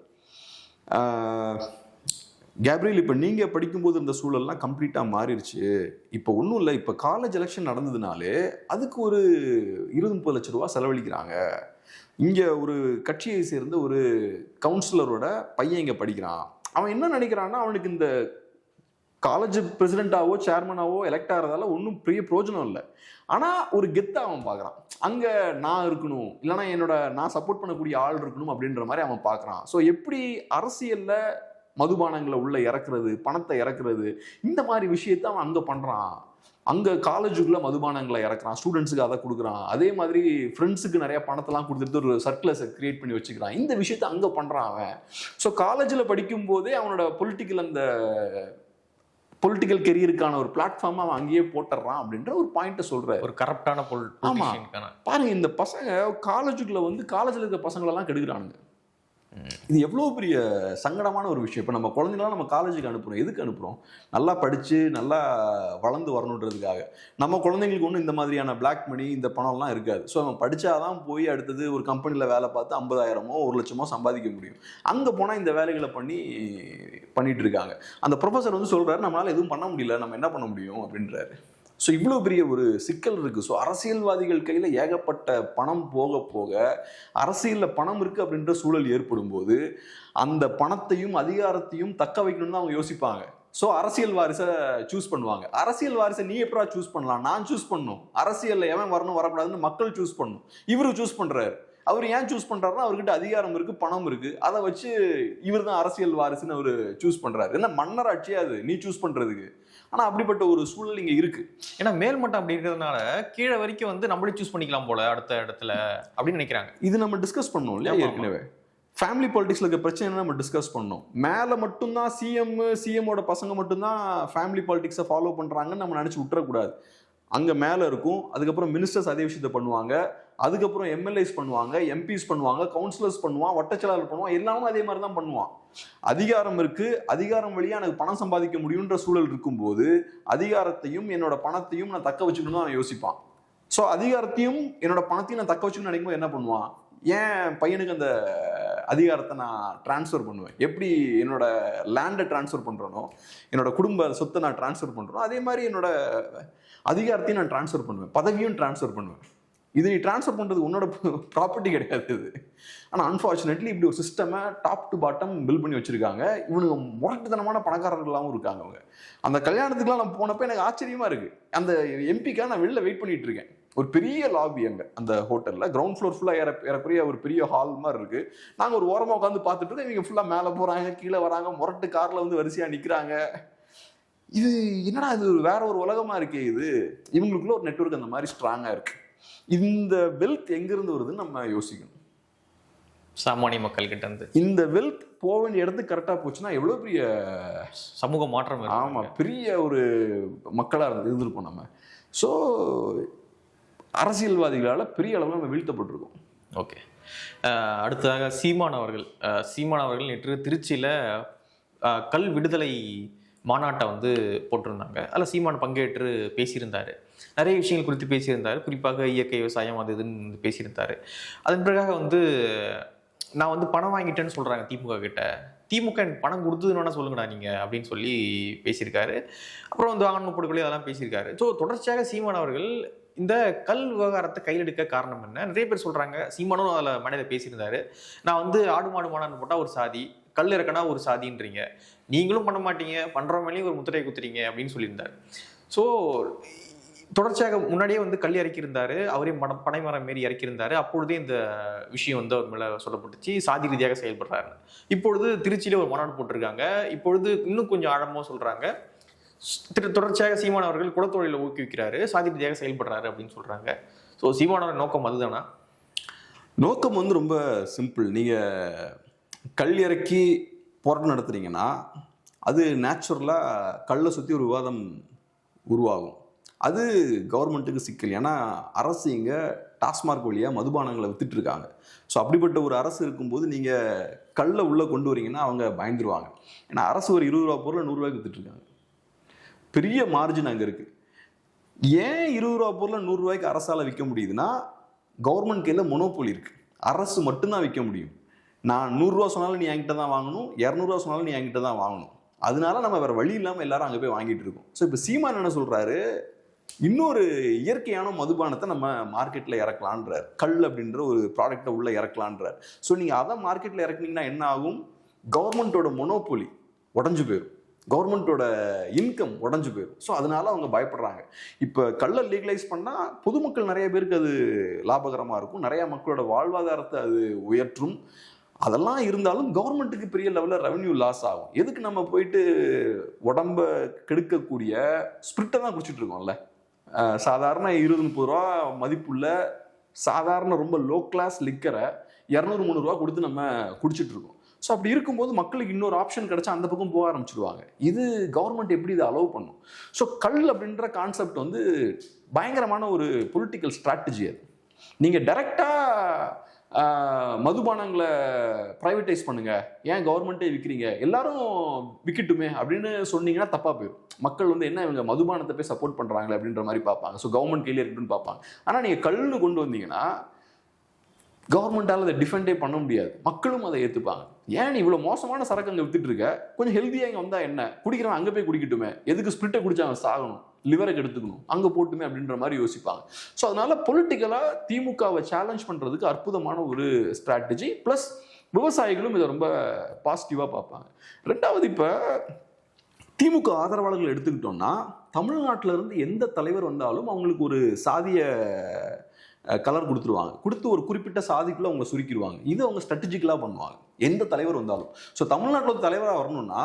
கேப்ரியல், இப்போ நீங்கள் படிக்கும்போது இந்த சூழல்லாம் கம்ப்ளீட்டாக மாறிடுச்சு. இப்போ ஒன்றும் இல்லை, இப்போ காலேஜ் எலெக்ஷன் நடந்ததுனாலே அதுக்கு ஒரு 20-30 லட்ச ரூபா செலவழிக்கிறாங்க. இங்கே ஒரு கட்சியை சேர்ந்த ஒரு கவுன்சிலரோட பையன் இங்கே படிக்கிறான். அவன் என்ன நினைக்கிறான்னா, அவனுக்கு இந்த காலேஜ் பிரசிடென்ட்டாவோ சேர்மனாவோ எலெக்ட் ஆகிறதால ஒன்றும் பெரிய பிரயோஜனம் இல்லை. ஆனால் ஒரு கெத்தாக அவன் பார்க்குறான். அங்கே நான் இருக்கணும், இல்லைனா நான் சப்போர்ட் பண்ணக்கூடிய ஆள் இருக்கணும் அப்படின்ற மாதிரி அவன் பார்க்குறான். ஸோ எப்படி அரசியலில் மதுபானங்களை உள்ள இறக்குறது, பணத்தை இறக்குறது, இந்த மாதிரி விஷயத்த அவன் அங்கே பண்ணுறான். அங்கே காலேஜுக்குள்ள மதுபானங்களை இறக்குறான், ஸ்டூடெண்ட்ஸுக்கு அதை கொடுக்குறான். அதே மாதிரி ஃப்ரெண்ட்ஸுக்கு நிறைய பணத்தெல்லாம் கொடுத்துட்டு ஒரு சர்க்கிளஸை கிரியேட் பண்ணி வச்சுக்கிறான். இந்த விஷயத்த அங்கே பண்ணுறான் அவன். ஸோ காலேஜில் படிக்கும் போதே அவனோட பொலிட்டிக்கல் கெரியருக்கான ஒரு பிளாட்ஃபார்ம் அவன் அங்கேயே போட்டுறான் அப்படின்ற ஒரு பாயிண்ட்டை சொல்றாரு. ஒரு கரப்டான பாருங்க, இந்த பசங்க காலேஜுக்குள்ள வந்து காலேஜில் இருக்க பசங்களெல்லாம் கெடுக்கிறானுங்க. இது எவ்வளோ பெரிய சங்கடமான ஒரு விஷயம். இப்போ நம்ம குழந்தைங்களாம் நம்ம காலேஜுக்கு அனுப்புகிறோம். எதுக்கு அனுப்புகிறோம்? நல்லா படித்து நல்லா வளர்ந்து வரணுன்றதுக்காக. நம்ம குழந்தைங்களுக்கு ஒன்றும் இந்த மாதிரியான பிளாக் மணி, இந்த பணம்லாம் இருக்காது. ஸோ அவன் படித்தாதான் போய் அடுத்தது ஒரு கம்பெனியில் வேலை பார்த்து 50,000மோ 1,00,000மோ சம்பாதிக்க முடியும். அங்கே போனால் இந்த வேலைகளை பண்ணிட்டு இருக்காங்க. அந்த ப்ரொஃபஸர் வந்து சொல்கிறாரு, நம்மளால் எதுவும் பண்ண முடியல, நம்ம என்ன பண்ண முடியும் அப்படின்றாரு. ஸோ இவ்வளோ பெரிய ஒரு சிக்கல் இருக்குது. ஸோ அரசியல்வாதிகள் கையில் ஏகப்பட்ட பணம் போக போக அரசியலில் பணம் இருக்குது அப்படின்ற சூழல் ஏற்படும் போது அந்த பணத்தையும் அதிகாரத்தையும் தக்க வைக்கணும்னு அவங்க யோசிப்பாங்க. ஸோ அரசியல் வாரிசை சூஸ் பண்ணுவாங்க. அரசியல் வாரிசை நீ எப்படா சூஸ் பண்ணலாம்? நான் சூஸ் பண்ணணும். அரசியலில் எவன் வரணும் வரக்கூடாதுன்னு மக்கள் சூஸ் பண்ணணும். இவரு சூஸ் பண்ணுறாரு. அவர் ஏன் சூஸ் பண்ணுறாருன்னா, அவர்கிட்ட அதிகாரம் இருக்குது, பணம் இருக்குது. அதை வச்சு இவர் தான் அரசியல் வாரிசுன்னு அவர் சூஸ் பண்ணுறாரு. என்ன மன்னர் ஆட்சியா அது நீ சூஸ் பண்ணுறதுக்கு? ஆனால் அப்படிப்பட்ட ஒரு சூழல் இங்கே இருக்குது. ஏன்னா மேல்மட்டம் அப்படி இருக்கிறதுனால கீழே வரைக்கும் வந்து நம்மளே சூஸ் பண்ணிக்கலாம் போல அடுத்த இடத்துல அப்படின்னு நினைக்கிறாங்க. இது நம்ம டிஸ்கஸ் பண்ணோம் இல்லையா ஏற்கனவே. ஃபேமிலி பாலிடிக்ஸில் இருக்க பிரச்சனை நம்ம டிஸ்கஸ் பண்ணோம். மேலே மட்டும்தான் சிஎம்மோட பசங்க மட்டும்தான் ஃபேமிலி பாலிடிக்ஸை ஃபாலோ பண்ணுறாங்கன்னு நம்ம நினச்சி விட்டுறக்கூடாது. அங்கே மேலே இருக்கும். அதுக்கப்புறம் மினிஸ்டர்ஸ் அதே விஷயத்த பண்ணுவாங்க. அதுக்கப்புறம் எம்எல்ஏஸ் பண்ணுவாங்க, எம்பிஸ் பண்ணுவாங்க, கவுன்சிலர்ஸ் பண்ணுவான், வட்டச்செயலாளர் பண்ணுவான், எல்லாமே அதே மாதிரி தான் பண்ணுவான். அதிகாரம் இருக்கு, அதிகாரம் வழியா எனக்கு பணம் சம்பாதிக்க முடியுன்ற சூழல் இருக்கும்போது அதிகாரத்தையும் என்னோட பணத்தையும் நான் தக்க வச்சுக்கணும்னு அவன் யோசிப்பான். ஸோ அதிகாரத்தையும் என்னோட பணத்தையும் நான் தக்க வச்சுக்கணும்னு நினைக்கும் போது என்ன பண்ணுவான்? ஏன் பையனுக்கு அந்த அதிகாரத்தை நான் டிரான்ஸ்ஃபர் பண்ணுவேன். எப்படி என்னோட லேண்டை டிரான்ஸ்ஃபர் பண்ணுறனோ, என்னோட குடும்ப சொத்தை நான் டிரான்ஸ்ஃபர் பண்ணுறோம், அதே மாதிரி என்னோட அதிகாரத்தையும் நான் டிரான்ஸ்ஃபர் பண்ணுவேன், பதவியும் டிரான்ஸ்ஃபர் பண்ணுவேன். இது நீ டிரான்ஸ்ஃபர் பண்ணுறது உன்னோட ப்ராப்பர்ட்டி கிடையாது இது. ஆனால் அன்ஃபார்ச்சுனேட்லி இப்படி ஒரு சிஸ்டமை டாப் டு பாட்டம் பில்ட் பண்ணி வச்சுருக்காங்க. இவனுக்கு முரட்டுத்தனமான பணக்காரர்களாகவும் இருக்காங்க. அவங்க அந்த கல்யாணத்துக்குலாம் நான் போனப்போ எனக்கு ஆச்சரியமாக இருக்குது. அந்த எம்பிக்காக நான் வெளில வெயிட் பண்ணிட்டு இருக்கேன். ஒரு பெரிய லாபி அங்கே அந்த ஹோட்டலில் கிரவுண்ட் ஃப்ளோர் ஃபுல்லாக ஏறக்குறைய ஒரு பெரிய ஹால் மாதிரி இருக்குது. நாங்கள் ஒரு ஓரமாக உட்காந்து பார்த்துட்டு இருக்கோம். இவங்க ஃபுல்லாக மேலே போகிறாங்க, கீழே வராங்க, முரட்டு காரில் வந்து வரிசையாக நிற்கிறாங்க. இது என்னடா இது வேற ஒரு உலகமாக இருக்கே இது. இவங்களுக்குள்ள ஒரு நெட்வொர்க் அந்த மாதிரி ஸ்ட்ராங்காக இருக்குது. இந்த வெல்த் எங்கிருந்து வருதுன்னு நம்ம யோசிக்கணும். சாமானிய மக்கள் கிட்ட இருந்து இந்த வெல்த் போக வேண்டிய இடத்துக்கு கரெக்டாக போச்சுன்னா எவ்வளோ பெரிய சமூக மாற்றம். ஆமாம், பெரிய ஒரு மக்களாக இருந்திருப்போம் நம்ம. ஸோ அரசியல்வாதிகளால் பெரிய அளவில் நம்ம வீழ்த்தப்பட்டிருக்கோம். ஓகே, அடுத்ததாக சீமான் அவர்கள் நேற்று திருச்சியில் கல் விடுதலை மாநாட்டை வந்து போட்டிருந்தாங்க. அதில் சீமான் பங்கேற்று பேசியிருந்தார். நிறைய விஷயங்கள் குறித்து பேசியிருந்தார். குறிப்பாக இயற்கை விவசாயம் அது இதுன்னு பேசியிருந்தார். அதன் பிறகாக வந்து நான் வந்து பணம் வாங்கிட்டேன்னு சொல்கிறாங்க திமுக கிட்ட. திமுக எனக்கு பணம் கொடுத்ததுன்னு சொல்லுங்கடா நீங்கள் அப்படின்னு சொல்லி பேசியிருக்காரு. அப்புறம் வந்து ஆன்ம பொருட்களே அதெல்லாம் பேசியிருக்காரு. ஸோ தொடர்ச்சியாக சீமான் அவர்கள் இந்த கல் விவகாரத்தை கையில் எடுக்க காரணம் என்ன? நிறைய பேர் சொல்கிறாங்க. சீமானும் அதில் மனையில் பேசியிருந்தாரு. நான் வந்து ஆடு மாடு மாடான்னு போட்டால் ஒரு சாதி, கல் இறக்கனா ஒரு சாதின்றீங்க, நீங்களும் பண்ண மாட்டீங்க, பண்ணுறவங்களையும் ஒரு முத்திரையை குத்துறீங்க அப்படின்னு சொல்லியிருந்தார். ஸோ தொடர்ச்சியாக முன்னாடியே வந்து கல் இறக்கியிருந்தாரு, அவரே பனைமரம் மாரி இறக்கியிருந்தாரு. அப்பொழுதே இந்த விஷயம் வந்து அவர் மேலே சொல்லப்பட்டுச்சு, சாதி ரீதியாக செயல்படுறாரு. இப்பொழுது திருச்சியில ஒரு மாநாடு போட்டிருக்காங்க. இப்பொழுது இன்னும் கொஞ்சம் ஆழமாக சொல்றாங்க. தொடர்ச்சியாக சீமான் அவர்கள் குலத்தொழிலை ஊக்குவிக்கிறாரு, சாதி ரீதியாக செயல்படுறாரு அப்படின்னு சொல்றாங்க. ஸோ சீமானோட நோக்கம் அதுதானா? நோக்கம் வந்து ரொம்ப சிம்பிள். நீங்கள் கல் இறக்கி போராட்டம் நடத்துறீங்கன்னா அது நேச்சுரலாக கல்லை சுற்றி ஒரு விவாதம் உருவாகும். அது கவர்மெண்ட்டுக்கு சிக்கல். ஏன்னா அரசு இங்கே டாஸ்மார்க் வழியாக மதுபானங்களை வித்துட்ருக்காங்க. ஸோ அப்படிப்பட்ட ஒரு அரசு இருக்கும்போது நீங்கள் கல்லை உள்ளே கொண்டு வரீங்கன்னா அவங்க பயந்துருவாங்க. ஏன்னா அரசு ஒரு 20 ரூபா பொருளை 100 ரூபாய்க்கு வித்துட்ருக்காங்க. பெரிய மார்ஜின் அங்கே இருக்குது. ஏன் 20 ரூபா பொருளை 100 ரூபாய்க்கு அரசால் விற்க முடியுதுன்னா, கவர்மெண்ட் கையில் மொனோபோலி இருக்குது. அரசு மட்டும்தான் விற்க முடியும். நான் 100 ரூபா சொன்னாலும் நீ என்கிட்ட தான் வாங்கணும், 200 ரூபா சொன்னாலும் நீ என்கிட்ட தான் வாங்கணும். அதனால நம்ம வேற வழி இல்லாமல் எல்லாரும் அங்கே போய் வாங்கிட்டு இருக்கோம். ஸோ இப்போ சீமான் என்ன சொல்றாரு, இன்னொரு இயற்கையான மதுபானத்தை நம்ம மார்க்கெட்ல இறக்கலான்றார். கல் அப்படின்ற ஒரு ப்ராடக்டை உள்ள இறக்கலான்றார். ஸோ நீங்க அதை மார்க்கெட்ல இறக்குனீங்கன்னா என்ன ஆகும், கவர்மெண்டோட மொனோபோலி உடஞ்சு போயிடும், கவர்மெண்டோட இன்கம் உடஞ்சு போயிடும். ஸோ அதனால அவங்க பயப்படுறாங்க. இப்போ கல்லை லீகலைஸ் பண்ணால் பொதுமக்கள் நிறைய பேருக்கு அது லாபகரமாக இருக்கும், நிறைய மக்களோட வாழ்வாதாரத்தை அது உயர்ற்றும். அதெல்லாம் இருந்தாலும் கவர்மெண்ட்டுக்கு பெரிய லெவலில் ரெவன்யூ லாஸ் ஆகும். எதுக்கு நம்ம போயிட்டு உடம்ப கெடுக்கக்கூடிய ஸ்பிரிட்டை தான் குடிச்சிட்டு இருக்கோம்ல. சாதாரண 20-30 ரூபா மதிப்புள்ள சாதாரண ரொம்ப லோ கிளாஸ் லிக்கரை 200-300 ரூபா கொடுத்து நம்ம குடிச்சிட்டு இருக்கோம். ஸோ அப்படி இருக்கும்போது மக்களுக்கு இன்னொரு ஆப்ஷன் கிடைச்சா அந்த பக்கம் போக ஆரம்பிச்சிடுவாங்க. இது கவர்மெண்ட் எப்படி இதை அலோவ் பண்ணும்? ஸோ கல் அப்படின்ற கான்செப்ட் வந்து பயங்கரமான ஒரு பொலிட்டிக்கல் ஸ்ட்ராட்டஜி. அது நீங்கள் டைரெக்டாக மதுபானங்களை ப்ரைவேட்டைஸ் பண்ணுங்க, ஏன் கவர்மெண்ட்டே விற்கிறீங்க, எல்லாரும் விற்கட்டுமே அப்படின்னு சொன்னீங்கன்னா தப்பாக போயிடும். மக்கள் வந்து என்ன இவங்க மதுபானத்தை போய் சப்போர்ட் பண்ணுறாங்களே அப்படின்ற மாதிரி பார்ப்பாங்க. ஸோ கவர்மெண்ட் கையிலே இருக்குன்னு பார்ப்பாங்க. ஆனால் நீங்கள் கல்னு கொண்டு வந்தீங்கன்னா கவர்மெண்டால் அதை டிஃபெண்டே பண்ண முடியாது, மக்களும் அதை ஏற்றுப்பாங்க. ஏன் இவ்வளோ மோசமான சரக்கு அங்கே வித்துட்டு இருக்க, கொஞ்சம் ஹெல்த்தியாக இங்கே வந்தால் என்ன, குடிக்கிறவன் அங்கே போய் குடிக்கட்டுமே, எதுக்கு ஸ்பிரிட்டை குடிச்சா அவன் சாகணும், லிவரை எடுத்துக்கணும், அங்கே போட்டுமே அப்படின்ற மாதிரி யோசிப்பாங்க. ஸோ அதனால பொலிட்டிக்கலாக திமுகவை சேலஞ்ச் பண்ணுறதுக்கு அற்புதமான ஒரு ஸ்ட்ராட்டஜி. ப்ளஸ் விவசாயிகளும் இதை ரொம்ப பாசிட்டிவாக பார்ப்பாங்க. ரெண்டாவது, இப்போ திமுக ஆதரவாளர்கள் எடுத்துக்கிட்டோம்னா தமிழ்நாட்டில் இருந்து எந்த தலைவர் வந்தாலும் அவங்களுக்கு ஒரு சாதிய கலர் கொடுத்துருவாங்க, கொடுத்து ஒரு குறிப்பிட்ட சாதிக்குள்ள அவங்க சுருக்கிடுவாங்க. இது அவங்க ஸ்ட்ராட்டஜிக்கலாக பண்ணுவாங்க எந்த தலைவர் வந்தாலும். ஸோ தமிழ்நாட்டில் ஒரு தலைவராக வரணும்னா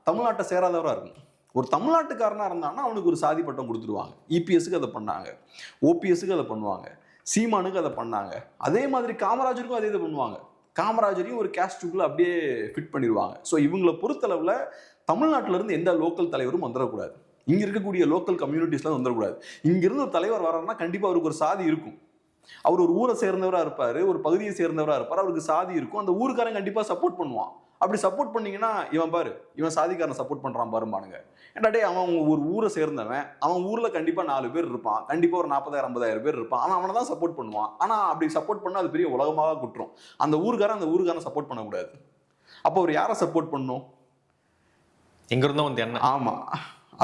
தமிழ்நாட்டை சேராதவராக இருக்கணும். ஒரு தமிழ்நாட்டுக்காரனாக இருந்தான்னா அவனுக்கு ஒரு சாதி பட்டம் கொடுத்துருவாங்க. இபிஎஸ்க்கு அதை பண்ணாங்க, ஓபிஎஸ்க்கு அதை பண்ணுவாங்க, சீமானுக்கு அதை பண்ணாங்க. அதே மாதிரி காமராஜருக்கும் அதே இதை பண்ணுவாங்க. காமராஜரையும் ஒரு கேஸ்டுக்குள்ள அப்படியே ஃபிட் பண்ணிடுவாங்க. ஸோ இவங்களை பொறுத்தளவில் தமிழ்நாட்டிலேருந்து எந்த லோக்கல் தலைவரும் வந்துடக்கூடாது, இங்கே இருக்கக்கூடிய லோக்கல் கம்யூனிட்டிஸ்லாம் வந்துடக்கூடாது. இங்கிருந்து ஒரு தலைவர் வர்றாருன்னா கண்டிப்பாக அவருக்கு ஒரு சாதி இருக்கும். அவர் ஒரு ஊரை சேர்ந்தவராக இருப்பார், ஒரு பகுதியை சேர்ந்தவராக இருப்பார், அவருக்கு சாதி இருக்கும். அந்த ஊருக்காரன் கண்டிப்பாக சப்போர்ட் பண்ணுவான். அப்படி சப்போர்ட் பண்ணீங்கன்னா இவன் பாரு, இவன் சாதிக்காரன் சப்போர்ட் பண்ணுறான் பாருமானுங்க. ஏன்டா அவன் ஒரு ஊரை சேர்ந்தவன், அவன் ஊரில் கண்டிப்பாக 4 பேர் இருப்பான், கண்டிப்பாக ஒரு 40,000-50,000 பேர் இருப்பான், அவனை தான் சப்போர்ட் பண்ணுவான். ஆனால் அப்படி சப்போர்ட் பண்ணால் அது பெரிய உலகமாக குற்றம். அந்த ஊருக்காரன் சப்போர்ட் பண்ணக்கூடாது. அப்போ அவர் யாரை சப்போர்ட் பண்ணணும்? எங்கிருந்தோ வந்து என்ன? ஆமாம்,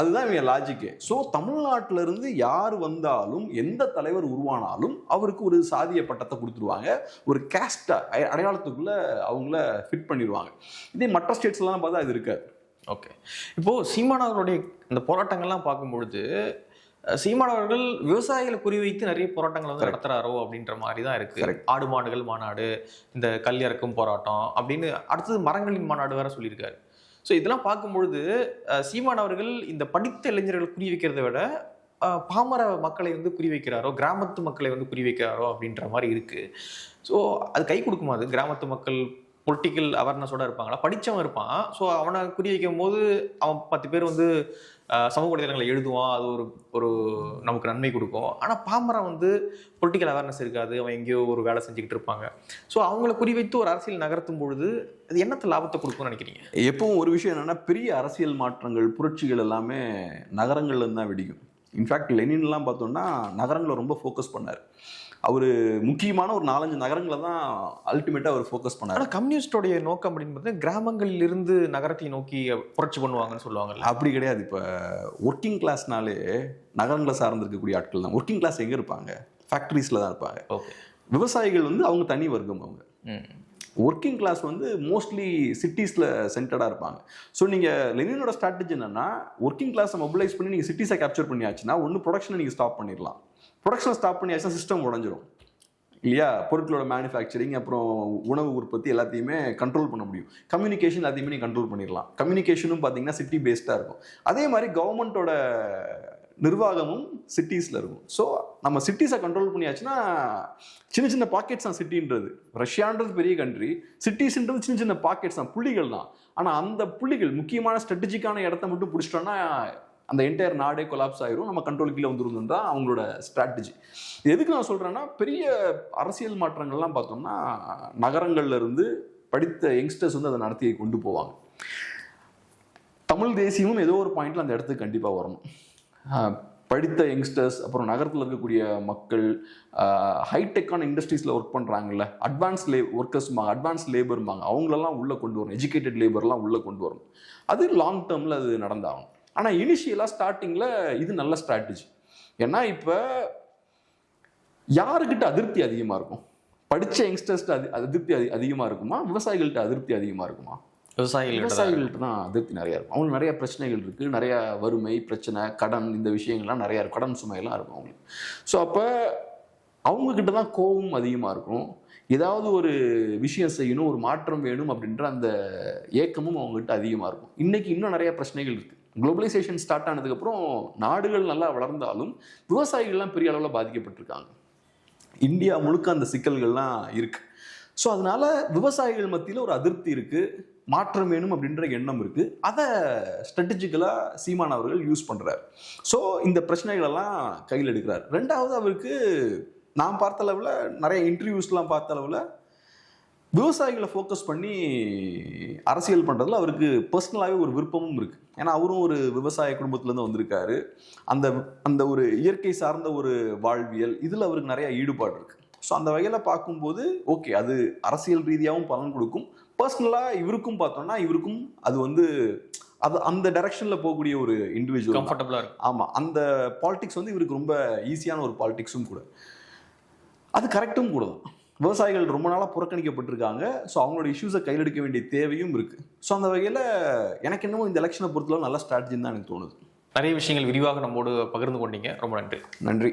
அதுதான் இவங்க லாஜிக்கு. ஸோ தமிழ்நாட்டில இருந்து யார் வந்தாலும் எந்த தலைவர் உருவானாலும் அவருக்கு ஒரு சாதிய பட்டத்தை கொடுத்துருவாங்க, ஒரு கேஸ்டா அடையாளத்துக்குள்ள அவங்கள ஃபிட் பண்ணிடுவாங்க. இதே மற்ற ஸ்டேட்ஸ்லாம் பார்த்தா இது இருக்காது. ஓகே, இப்போ சீமானவர்களுடைய இந்த போராட்டங்கள்லாம் பார்க்கும்பொழுது சீமானவர்கள் விவசாயிகளை குறிவைத்து நிறைய போராட்டங்கள் வந்து நடத்துறாரோ அப்படின்ற மாதிரி தான் இருக்கு. ஆடு மாடுகள் மாநாடு, இந்த கல் இறக்கும் போராட்டம் அப்படின்னு, அடுத்தது மரங்களின் மாநாடு வேற சொல்லியிருக்காரு. ஸோ இதெல்லாம் பார்க்கும்பொழுது சீமான் அவர்கள் இந்த படித்த இளைஞர்களை குறி வைக்கிறத விட பாமர மக்களை வந்து குறி வைக்கிறாரோ, கிராமத்து மக்களை வந்து குறி வைக்கிறாரோ அப்படின்ற மாதிரி இருக்கு. ஸோ அது கை கொடுக்குமா? அது கிராமத்து மக்கள் பொலிட்டிக்கல் அவேர்னஸோட இருப்பாங்களா? படித்தவன் இருப்பான், ஸோ அவனை குறி வைக்கும் போது அவன் 10 பேர் வந்து சமூக வலைதளங்களை எழுதுவான், அது ஒரு நமக்கு நன்மை கொடுக்கும். ஆனால் பாமரன் வந்து பொலிட்டிக்கல் அவேர்னஸ் இருக்காது, அவன் எங்கேயோ ஒரு வேலை செஞ்சுக்கிட்டு இருப்பாங்க. ஸோ அவங்கள குறிவைத்து ஒரு அரசியல் நகர்த்தும் பொழுது அது என்னத்தை லாபத்தை கொடுக்கும்னு நினைக்கிறீங்க? எப்பவும் ஒரு விஷயம் என்னன்னா, பெரிய அரசியல் மாற்றங்கள், புரட்சிகள் எல்லாமே நகரங்கள்ல தான் வெடிக்கும். இன்ஃபேக்ட் லெனின்லாம் பார்த்தோம்னா நகரங்களை ரொம்ப ஃபோக்கஸ் பண்ணார். அவர் முக்கியமான ஒரு 4-5 நகரங்களை தான் அல்டிமேட்டாக அவர் ஃபோக்கஸ் பண்ணார். ஆனால் கம்யூனிஸ்டோடைய நோக்கம் அப்படின்னு பார்த்தா கிராமங்களிலிருந்து நகரத்தை நோக்கி புரட்சி பண்ணுவாங்கன்னு சொல்லுவாங்கல்ல, அப்படி கிடையாது. இப்போ ஒர்க்கிங் கிளாஸ்னாலே நகரங்களை சார்ந்து இருக்கக்கூடிய ஆட்கள் தான். ஒர்க்கிங் கிளாஸ் எங்கே இருப்பாங்க? ஃபேக்ட்ரிஸில் தான் இருப்பாங்க. ஓகே, விவசாயிகள் வந்து அவங்க தனி வர்க்கம். அவங்க ஒர்க்கிங் கிளாஸ் வந்து மோஸ்ட்லி சிட்டிஸில் சென்டர்டாக இருப்பாங்க. ஸோ நீங்கள் லெனினோட ஸ்ட்ராட்டஜி என்னன்னா, ஒர்க்கிங் கிளாஸை மொபிலைஸ் பண்ணி நீங்கள் சிட்டிஸை கேப்சர் பண்ணியாச்சுன்னா ஒன்று ப்ரொடக்ஷனை நீங்கள் ஸ்டாப் பண்ணிடலாம். ப்ரொடக்ஷனை ஸ்டாப் பண்ணியாச்சுன்னா சிஸ்டம் உடஞ்சிரும் இல்லையா? பொருட்களோட மேனுஃபேக்சரிங், அப்புறம் உணவு உற்பத்தி எல்லாத்தையுமே கண்ட்ரோல் பண்ண முடியும். கம்யூனிகேஷன் எல்லாத்தையுமே நீங்கள் கண்ட்ரோல் பண்ணிடலாம். கம்யூனிகேஷனும் பார்த்தீங்கன்னா சிட்டி பேஸ்டாக இருக்கும். அதே மாதிரி கவர்மெண்ட்டோட நிர்வாகமும் சிட்டிஸில் இருக்கும். ஸோ நம்ம சிட்டிஸை கண்ட்ரோல் பண்ணியாச்சுன்னா சின்ன சின்ன பாக்கெட்ஸ் தான் சிட்டின்றது. ரஷ்யான்றது பெரிய கண்ட்ரி, சிட்டிஸ்ன்றது சின்ன சின்ன பாக்கெட்ஸ் தான், புள்ளிகள் தான். ஆனால் அந்த புள்ளிகள் முக்கியமான ஸ்ட்ராட்டஜிக்கான இடத்த மட்டும் பிடிச்சிட்டோன்னா அந்த என்டையர் நாடே கொலாப்ஸ் ஆயிரும், நம்ம கண்ட்ரோல் கீழே வந்துருந்தோம் தான் அவங்களோட ஸ்ட்ராட்டஜி. எதுக்கு நான் சொல்கிறேன்னா, பெரிய அரசியல் மாற்றங்கள்லாம் பார்த்தோம்னா நகரங்கள்ல இருந்து படித்த யங்ஸ்டர்ஸ் வந்து அதை நடத்தி கொண்டு போவாங்க. தமிழ் தேசியமும் ஏதோ ஒரு பாயிண்ட்ல அந்த இடத்துக்கு கண்டிப்பாக வரணும். படித்த யங்ஸ்டர்ஸ், அப்புறம் நகரத்தில் இருக்கக்கூடிய மக்கள், ஹைடெக்கான இண்டஸ்ட்ரீஸில் ஒர்க் பண்ணுறாங்கல்ல, அட்வான்ஸ் லேபர்மாங்க, அவங்களெல்லாம் உள்ளே கொண்டு வரணும், எஜுகேட்டட் லேபர்லாம் உள்ளே கொண்டு வரணும். அது லாங் டேர்மில் அது நடந்தாகும். ஆனால் இனிஷியலாக ஸ்டார்டிங்கில் இது நல்ல ஸ்ட்ராட்டஜி. ஏன்னா இப்போ யாருக்கிட்ட அதிருப்தி அதிகமாக இருக்கும்? படித்த யங்ஸ்டர்ஸ்ட்டு அதிருப்தி அதிகமாக இருக்குமா, விவசாயிகள்கிட்ட அதிருப்தி அதிகமாக இருக்குமா? விவசாயிகள்கிட்ட தான் அதிருப்தி நிறையா இருக்கும். அவங்களுக்கு நிறைய பிரச்சனைகள் இருக்குது, நிறையா வறுமை பிரச்சனை, கடன், இந்த விஷயங்கள்லாம் நிறையா இருக்கும், கடன் சுமையெல்லாம் இருக்கும் அவங்களுக்கு. ஸோ அப்போ அவங்கக்கிட்ட தான் கோபம் அதிகமாக இருக்கும். ஏதாவது ஒரு விஷயம் செய்யணும், ஒரு மாற்றம் வேணும் அப்படின்ற அந்த ஏக்கமும் அவங்ககிட்ட அதிகமாக இருக்கும். இன்றைக்கி இன்னும் நிறைய பிரச்சனைகள் இருக்குது. குளோபலைசேஷன் ஸ்டார்ட் ஆனதுக்கப்புறம் நாடுகள் நல்லா வளர்ந்தாலும் விவசாயிகள்லாம் பெரிய அளவில் பாதிக்கப்பட்டிருக்காங்க. இந்தியா முழுக்க அந்த சிக்கல்கள்லாம் இருக்குது. ஸோ அதனால விவசாயிகள் மத்தியில் ஒரு அதிருப்தி இருக்குது, மாற்றம் வேணும் அப்படின்ற எண்ணம் இருக்குது. அதை ஸ்ட்ராட்டஜிக்கலாக சீமான் அவர்கள் யூஸ் பண்ணுறாரு. ஸோ இந்த பிரச்சனைகளெல்லாம் கையில் எடுக்கிறார். ரெண்டாவது, அவருக்கு நான் பார்த்த அளவில், நிறைய இன்டர்வியூஸ்லாம் பார்த்த அளவில், விவசாயிகளை ஃபோக்கஸ் பண்ணி அரசியல் பண்ணுறதுல அவருக்கு பர்சனலாகவே ஒரு விருப்பமும் இருக்குது. ஏன்னா அவரும் ஒரு விவசாய குடும்பத்துலேருந்து வந்திருக்காரு. அந்த அந்த ஒரு இயற்கை சார்ந்த ஒரு வாழ்வியல் இதில் அவருக்கு நிறையா ஈடுபாடு இருக்குது. ஸோ அந்த வகையில் பார்க்கும்போது ஓகே, அது அரசியல் ரீதியாகவும் பலன் கொடுக்கும். பர்சனலாக இவருக்கும் பார்த்தோம்னா இவருக்கும் அது அது அந்த டைரக்ஷனில் போகக்கூடிய ஒரு இண்டிவிஜுவல் கம்ஃபர்டபுளாக இருக்கும். ஆமாம், அந்த பாலிடிக்ஸ் இவருக்கு ரொம்ப ஈஸியான ஒரு பாலிடிக்ஸும் கூட, அது கரெக்டும் கூட தான். விவசாயிகள் ரொம்ப நாளாக புறக்கணிக்கப்பட்டிருக்காங்க. ஸோ அவங்களோட இஷ்யூஸை கையில் எடுக்க வேண்டிய தேவையும் இருக்குது. ஸோ அந்த வகையில் எனக்கு என்னமோ இந்த எலெக்ஷனை பொறுத்தளவு நல்ல ஸ்ட்ராட்டஜின்னு தான் எனக்கு தோணுது. நிறைய விஷயங்கள் விரிவாக நம்மோடு பகிர்ந்து கொண்டீங்க. ரொம்ப நன்றி. நன்றி.